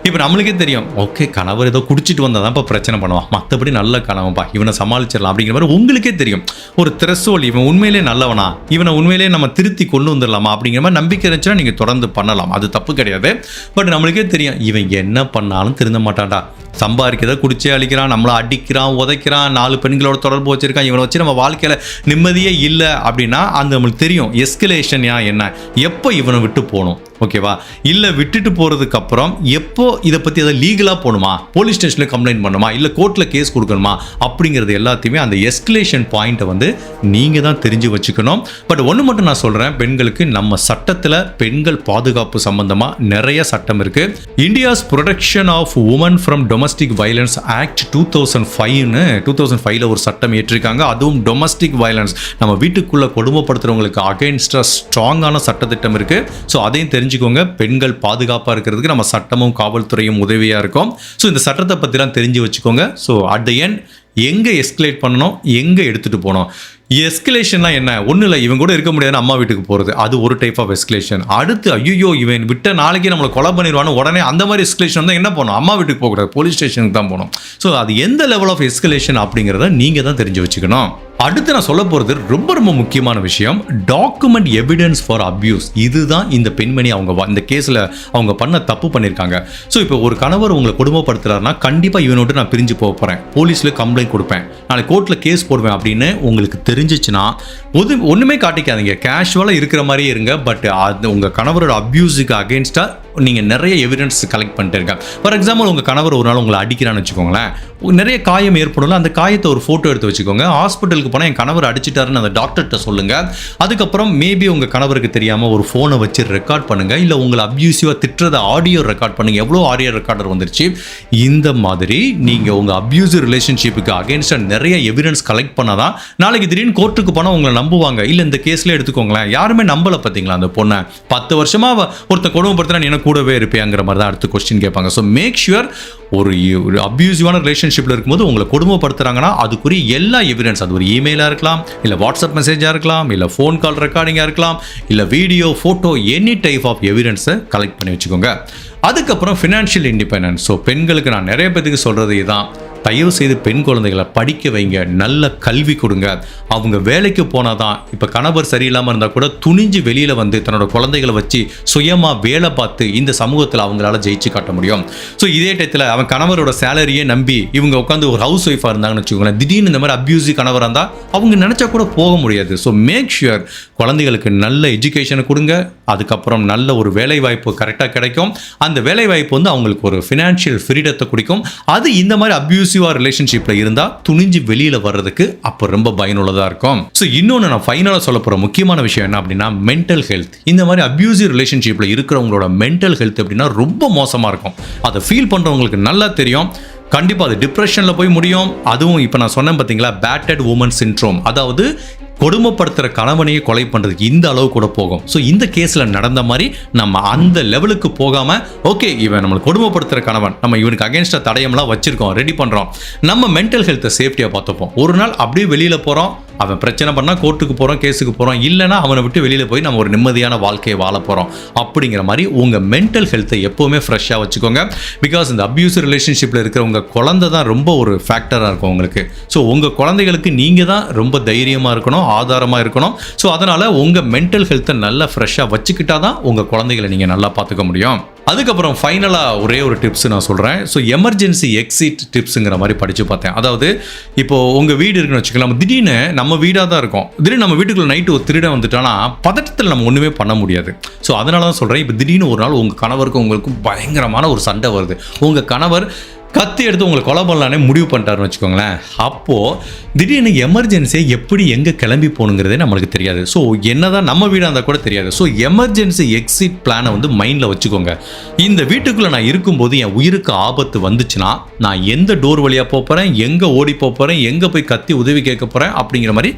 Speaker 1: இப்போ நம்மளுக்கே தெரியும், ஓகே கணவர் ஏதோ குடிச்சிட்டு வந்தால் தான் இப்போ பிரச்சனை பண்ணுவான், மற்றபடி நல்ல கணவன்பா, இவனை சமாளிச்சிடலாம் அப்படிங்கிற மாதிரி உங்களுக்கே தெரியும். ஒரு த்ரெஷோல்ட், இவன் உண்மையிலே நல்லவனா, இவனை உண்மையிலே நம்ம திருத்தி கொண்டு வந்துடலாமா அப்படிங்கிற மாதிரி நம்பிக்கை இருந்துச்சுன்னா நீங்கள் தொடர்ந்து பண்ணலாம், அது தப்பு கிடையாது. பட் நம்மளுக்கே தெரியும் இவன் என்ன பண்ணாலும் திருந்த மாட்டான்டா, சம்பாதிக்கிறத குடிச்சே அழிக்கிறான், நம்மளை அடிக்கிறான், உதைக்கிறான், 4 பெண்களோட தொடர்பு வச்சிருக்கான், இவனை வச்சு நம்ம வாழ்க்கையில் நிம்மதியே இல்லை அப்படின்னா அந்த நம்மளுக்கு தெரியும் எஸ்கலேஷன் என்ன, எப்போ இவனை விட்டு போகணும், ஓகேவா? இல்லை விட்டுட்டு போகிறதுக்கு அப்புறம் எப்போ இதை பற்றி அதை லீகலாக போகணுமா, போலீஸ் ஸ்டேஷனில் கம்ப்ளைண்ட் பண்ணணுமா, இல்லை கோர்ட்டில் கேஸ் கொடுக்கணுமா அப்படிங்கிறது எல்லாத்தையுமே அந்த எஸ்கலேஷன் பாயிண்ட்டை வந்து நீங்கள் தான் தெரிஞ்சு வச்சுக்கணும். பட் ஒன்று மட்டும் நான் சொல்கிறேன், பெண்களுக்கு நம்ம சட்டத்தில் பெண்கள் பாதுகாப்பு சம்பந்தமாக நிறைய சட்டம் இருக்குது. India's protection of women from domestic violence act 2005 ஒரு சட்டம் ஏற்றிருக்காங்க. அதுவும் டொமஸ்டிக் வயலன்ஸ், நம்ம வீட்டுக்குள்ளே கொடுமைப்படுத்துகிறவங்களுக்கு அகைன்ஸ்டாக ஸ்ட்ராங்கான சட்டத்திட்டம் இருக்குது. ஸோ அதையும் தெரிஞ்சுக்கோங்க. பெண்கள் பாதுகாப்பாக இருக்கிறதுக்கு நம்ம சட்டமும் காவல்துறையும் உதவியாக இருக்கும். ஸோ இந்த சட்டத்தை பற்றிலாம் தெரிஞ்சு வச்சுக்கோங்க. ஸோ அட் த எண்ட் எங்கே எஸ்கலேட் பண்ணணும், எங்கே எடுத்துகிட்டு போகணும். எஸ்கலேஷன்லாம் என்ன, ஒன்றும் இல்லை, இவன் கூட இருக்க முடியாதுன்னு அம்மா வீட்டுக்கு போகிறது, அது ஒரு டைப் ஆஃப் எஸ்கலேஷன். அடுத்து ஐயோ இவன் விட்ட நாளைக்கு நம்மளை கொலை பண்ணிடுவான்னு உடனே அந்த மாதிரி எஸ்கலேஷன் வந்து என்ன பண்ணணும், அம்மா வீட்டுக்கு போகக்கூடாது, போலீஸ் ஸ்டேஷனுக்கு தான் போகணும். ஸோ அது எந்த லெவல் ஆஃப் எஸ்கலேஷன் அப்படிங்கிறத நீங்கள் தான் தெரிஞ்சு வச்சுக்கணும். அடுத்து நான் சொல்ல போகிறது ரொம்ப ரொம்ப முக்கியமான விஷயம், டாக்குமெண்ட் எவிடன்ஸ் ஃபார் அப்யூஸ். இதுதான் இந்த பெண்மணி அவங்க இந்த கேஸில் அவங்க பண்ண தப்பு பண்ணியிருக்காங்க. ஸோ இப்போ ஒரு கணவர் உங்களை கொடுமைப்படுத்துறாருன்னா கண்டிப்பாக இவனை விட்டு நான் பிரிஞ்சு போக போகிறேன், போலீஸில் கம்ப்ளைண்ட் கொடுப்பேன், நாளைக்கு கோர்ட்டில் கேஸ் போடுவேன் அப்படின்னு உங்களுக்கு தெரிஞ்சிச்சுன்னா ஒன்றுமே காட்டிக்காதீங்க, கேஷுவலாக இருக்கிற மாதிரியே இருங்க. பட் அது உங்கள் கணவரோட அப்யூஸுக்கு அகேன்ஸ்டாக நீங்கள் நிறைய எவிடன்ஸ் கலெக்ட் பண்ணிட்டு இருக்காங்க. ஃபார் எக்ஸாம்பிள் உங்கள் கணவர் ஒரு நாள் உங்களை அடிக்கிறான்னு வச்சுக்கோங்களேன், நிறைய காயம் ஏற்படும்ல, அந்த காயத்தை ஒரு ஃபோட்டோ எடுத்து வச்சுக்கோங்க. ஹாஸ்பிட்டலுக்கு போனால் என் கணவர் அடிச்சிட்டாருன்னு அந்த டாக்டர்கிட்ட சொல்லுங்கள். அதுக்கப்புறம் மேபி உங்கள் கணவருக்கு தெரியாமல் ஒரு ஃபோனை வச்சு ரெக்கார்ட் பண்ணுங்கள், இல்லை உங்களை அப்யூசிவாக திட்டுறதை ஆடியோ ரெக்கார்ட் பண்ணுங்கள். எவ்வளோ ஆடியோ ரெக்கார்டர் வந்துருச்சு. இந்த மாதிரி நீங்கள் உங்கள் அப்யூசிவ் ரிலேஷன்ஷிப்புக்கு அகேன்ஸ்டாக நிறைய எவிடன்ஸ் கலெக்ட் பண்ணாதான் நாளைக்கு திடீர்னு கோர்ட்டுக்கு போனால் உங்களை நம்புவாங்க. இல்லை இந்த கேஸ்லேயே எடுத்துக்கோங்களேன், யாருமே நம்பலை பார்த்தீங்களா அந்த பொண்ணை, 10 வருஷமாக ஒருத்தர் கொடுமைப்படுத்தினா நீ கூடவே இருப்பேங்கிற மாதிரி தான் அடுத்து கொஸ்டின் கேட்பாங்க. ஸோ மேக் ஷுவர் ஒரு அப்யூசிவான ரிலேஷன்ஷிப்பில் இருக்கும்போது உங்களை கொடுமைப்படுத்துறாங்கன்னா அதுக்குரிய எல்லா எவிடன்ஸ், அது ஒரு இமெயிலாக இருக்கலாம், இல்லை வாட்ஸ்அப் மெசேஜாக இருக்கலாம், இல்லை ஃபோன் கால் ரெக்கார்டிங்காக இருக்கலாம், இல்லை video photo, any type of எவிடன்ஸை கலெக்ட் பண்ணி வச்சுக்கோங்க. அதுக்கப்புறம் ஃபினான்ஷியல் இண்டிபெண்டன்ஸ். ஸோ பெண்களுக்கு நான் நிறைய பேருக்கு சொல்கிறது இதுதான், தயவு செய்து பெண் குழந்தைகளை படிக்க வைங்க, நல்ல கல்வி கொடுங்க. அவங்க வேலைக்கு போனாதான், இப்போ கணவர் சரியில்லாமல் இருந்தால் கூட துணிஞ்சு வெளியில் வந்து தன்னோட குழந்தைகளை வச்சு சுயமாக வேலை பார்த்து இந்த சமூகத்தில் அவங்களால ஜெயிச்சு காட்ட முடியும். ஸோ இதே டயத்தில் அவன் கணவரோட சேலரியே நம்பி இவங்க உட்காந்து ஒரு ஹவுஸ் ஒய்ஃபாக இருந்தாங்கன்னு வச்சுக்கோங்களேன், திடீர்னு இந்த மாதிரி அப்யூசிவ் கணவராக இருந்தால் அவங்க நினச்சா கூட போக முடியாது. ஸோ மேக் ஷுர் குழந்தைகளுக்கு நல்ல எஜுகேஷனை கொடுங்க, அதுக்கப்புறம் நல்ல ஒரு வேலை வாய்ப்பு கரெக்டாக கிடைக்கும். அந்த வேலை வாய்ப்பு வந்து அவங்களுக்கு ஒரு ஃபினான்ஷியல் ஃப்ரீடத்தை கொடுக்கும். அது இந்த மாதிரி அப்யூசிவாக ரிலேஷன்ஷிப்பில் இருந்தால் துணிஞ்சு வெளியில் வர்றதுக்கு அப்போ ரொம்ப பயனுள்ளதாக இருக்கும். ஸோ இன்னொன்று நான் ஃபைனலாக சொல்ல போகிற முக்கியமான விஷயம் என்ன அப்படின்னா, மென்டல் ஹெல்த். இந்த மாதிரி அப்யூசிவ் ரிலேஷன்ஷிப்பில் இருக்கிறவங்களோட மென்டல் ஹெல்த் அப்படின்னா ரொம்ப மோசமாக இருக்கும். அதை ஃபீல் பண்ணுறவங்களுக்கு நல்லா தெரியும். கண்டிப்பாக அது டிப்ரெஷனில் போய் முடியும். அதுவும் இப்போ நான் சொன்னேன் பார்த்தீங்களா, பேட்டட் உமன் சிண்ட்ரோம், அதாவது கொடுமைப்படுத்துகிற கணவனையே கொலை பண்ணுறதுக்கு இந்த அளவு கூட போகும். ஸோ இந்த கேஸில் நடந்த மாதிரி நம்ம அந்த லெவலுக்கு போகாமல், ஓகே இவன் நம்மளை கொடுமைப்படுத்துகிற கணவன், நம்ம இவனுக்கு அகேன்ஸ்டாக தடயம்லாம் வச்சுருக்கோம், ரெடி பண்ணுறோம், நம்ம மென்டல் ஹெல்த்தை சேஃப்டியாக பார்த்துப்போம். ஒரு நாள் அப்படியே வெளியில் போகிறோம், அவன் பிரச்சனை பண்ணால் கோர்ட்டுக்கு போகிறோம், கேஸுக்கு போகிறோம், இல்லைனா அவனை விட்டு வெளியில் போய் நம்ம ஒரு நிம்மதியான வாழ்க்கையை வாழ போகிறோம். அப்படிங்கிற மாதிரி உங்கள் மென்டல் ஹெல்த்தை எப்போவுமே ஃப்ரெஷ்ஷாக வச்சுக்கோங்க. பிகாஸ் இந்த அப்யூசிவ் ரிலேஷன்ஷிப்பில் இருக்கிற உங்கள் குழந்தை தான் ரொம்ப ஒரு ஃபேக்டராக இருக்கும் உங்களுக்கு. ஸோ உங்கள் குழந்தைகளுக்கு நீங்கள் தான் ரொம்ப தைரியமாக இருக்கணும், ஆதாரமாக இருக்கணும். ஸோ அதனால் உங்கள் மென்டல் ஹெல்த்தை நல்லா ஃப்ரெஷ்ஷாக வச்சுக்கிட்டா தான் உங்கள் குழந்தைகளை நீங்கள் நல்லா பார்த்துக்க முடியும். அதுக்கப்புறம் ஃபைனலாக ஒரே ஒரு டிப்ஸ் நான் சொல்கிறேன். ஸோ எமர்ஜென்சி எக்ஸிட் டிப்ஸுங்கிற மாதிரி படித்து பார்த்தேன். அதாவது இப்போது உங்கள் வீடு இருக்குன்னு வச்சுக்கலாம், திடீர்னு நம்ம வீடாக தான் இருக்கும், திடீர்னு நம்ம வீட்டுக்குள்ளே நைட்டு ஒரு திருடன் வந்துட்டானா பதட்டத்தில் நம்ம ஒன்றுமே பண்ண முடியாது. ஸோ அதனால தான் சொல்கிறேன், இப்போ திடீர்னு ஒரு நாள் உங்கள் கணவருக்கும் உங்களுக்கும் பயங்கரமான ஒரு சண்டை வருது, உங்கள் கணவர் கத்தி எடுத்து உங்களை கொலை பண்ணலானே முடிவு பண்ணிட்டாருன்னு வச்சுக்கோங்களேன். அப்போது திடீர்னு எமர்ஜென்சியை எப்படி எங்கே கிளம்பி போகணுங்கிறதே நம்மளுக்கு தெரியாது. ஸோ என்னதான் நம்ம வீடாக இருந்தால் கூட தெரியாது. ஸோ எமர்ஜென்சி எக்ஸிட் பிளானை வந்து மைண்டில் வச்சுக்கோங்க. இந்த வீட்டுக்குள்ளே நான் இருக்கும்போது என் உயிருக்கு ஆபத்து வந்துச்சுன்னா நான் எந்த டோர் வழியாக போகிறேன், எங்கே ஓடி போகிறேன், எங்கே போய் கத்தி உதவி கேட்க போகிறேன் அப்படிங்கிற மாதிரி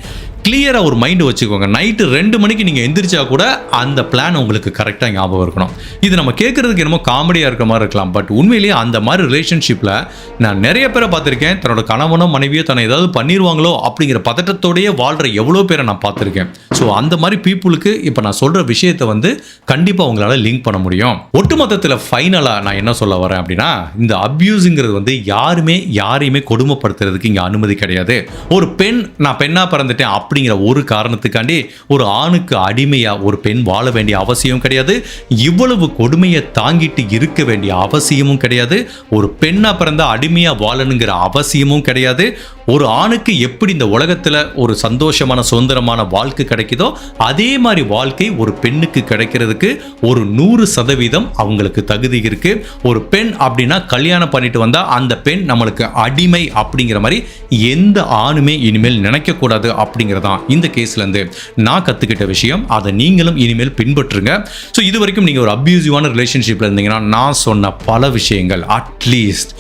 Speaker 1: கிளியராக ஒரு மைண்டு வச்சுக்கோங்க. நைட்டு 2 மணிக்கு நீங்கள் எந்திரிச்சா கூட அந்த பிளான் உங்களுக்கு கரெக்டாக ஞாபகம் இருக்கணும். இது நம்ம கேட்குறதுக்கு என்னமோ காமெடியாக இருக்கிற மாதிரி இருக்கலாம், பட் உண்மையிலேயே அந்த மாதிரி ரிலேஷன்ஷிப்பில் நான் நிறைய பேரை பார்த்துருக்கேன். தன்னோட கணவனோ மனைவியோ தன்னை ஏதாவது பண்ணிடுவாங்களோ அப்படிங்கிற பதட்டத்தோடையே வாழ்கிற எவ்வளோ பேரை நான் பார்த்துருக்கேன். ஸோ அந்த மாதிரி பீப்புளுக்கு இப்போ நான் சொல்கிற விஷயத்தை வந்து கண்டிப்பாக உங்களால் லிங்க் பண்ண முடியும். ஒட்டுமொத்தத்தில் ஃபைனலாக நான் என்ன சொல்ல வரேன் அப்படின்னா, இந்த அப்யூஸுங்கிறது வந்து யாரையுமே கொடுமைப்படுத்துறதுக்கு இங்கே அனுமதி கிடையாது. ஒரு பெண், நான் பெண்ணாக பிறந்துட்டேன் அப்படிங்கிற ஒரு காரணத்துக்காண்டி ஒரு ஆணுக்கு அடிமையாக ஒரு பெண் வாழ வேண்டிய அவசியம் கிடையாது. இவ்வளவு கொடுமையை தாங்கிட்டு இருக்க வேண்டிய அவசியமும் கிடையாது. ஒரு பெண்ணாக பிறந்த அடிமையாக வாழணுங்கிற அவசியமும் கிடையாது. ஒரு ஆணுக்கு எப்படி இந்த உலகத்தில் ஒரு சந்தோஷமான சுதந்திரமான வாழ்க்கை கிடைக்குதோ அதே மாதிரி வாழ்க்கை ஒரு பெண்ணுக்கு கிடைக்கிறதுக்கு ஒரு 100% அவங்களுக்கு தகுதி இருக்கு. ஒரு பெண் அப்படின்னா கல்யாணம் பண்ணிட்டு வந்தா அந்த பெண் நம்மளுக்கு அடிமை அப்படிங்கிற மாதிரி எந்த ஆணுமே இனிமேல் நினைக்கக்கூடாது அப்படிங்கிறதான் இந்த கேஸ்லேருந்து நான் கற்றுக்கிட்ட விஷயம். அதை நீங்களும் இனிமேல் பின்பற்றுங்க. ஸோ இது வரைக்கும் நீங்கள் ஒரு அப்யூசிவான ரிலேஷன்ஷிப்பில் இருந்தீங்கன்னா நான் சொன்ன பல விஷயங்கள் அட்லீஸ்ட்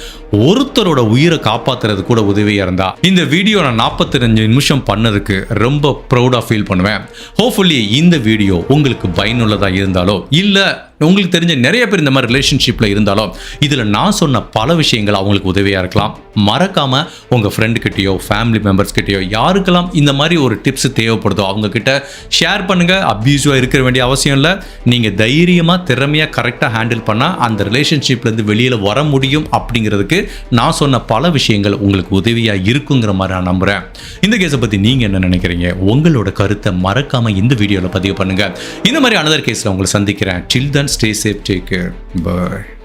Speaker 1: ஒருத்தரோட உயிரை காப்பாற்றுறது கூட உதவியாக இருந்தா இந்த வீடியோ நான் 45 நிமிஷம் பண்ணதுக்கு ரொம்ப ப்ரௌடாக ஃபீல் பண்ணுவேன். ஹோப்ஃபுல்லி இந்த வீடியோ உங்களுக்கு பயனுள்ளதாக இருந்தாலோ இல்லை உங்களுக்கு தெரிஞ்ச நிறைய பேர் இந்த மாதிரி ரிலேஷன்ஷிப்பில் இருந்தாலும் இதில் நான் சொன்ன பல விஷயங்கள் அவங்களுக்கு உதவியாக இருக்கலாம். மறக்காமல் உங்கள் ஃப்ரெண்டுக்கிட்டேயோ ஃபேமிலி மெம்பர்ஸ்கிட்டயோ யாருக்கெல்லாம் இந்த மாதிரி ஒரு டிப்ஸ் தேவைப்படுதோ அவங்கக்கிட்ட ஷேர் பண்ணுங்கள். அப்யூஸாக இருக்க வேண்டிய அவசியம் இல்லை. நீங்கள் தைரியமாக திறமையாக கரெக்டாக ஹேண்டில் பண்ணால் அந்த ரிலேஷன்ஷிப்லேருந்து வெளியில் வர முடியும். அப்படிங்கிறதுக்கு நான் சொன்ன பல விஷயங்கள் உங்களுக்கு உதவியாக இருக்குங்கிற மாதிரி நான் நம்புகிறேன். இந்த கேஸை பற்றி நீங்கள் என்ன நினைக்கிறீங்க? உங்களோட கருத்தை மறக்காமல் இந்த வீடியோவில் பதிவு பண்ணுங்கள். இந்த மாதிரி அனதர் கேஸில் உங்களை சந்திக்கிறேன். Till then, stay safe, take care, bye.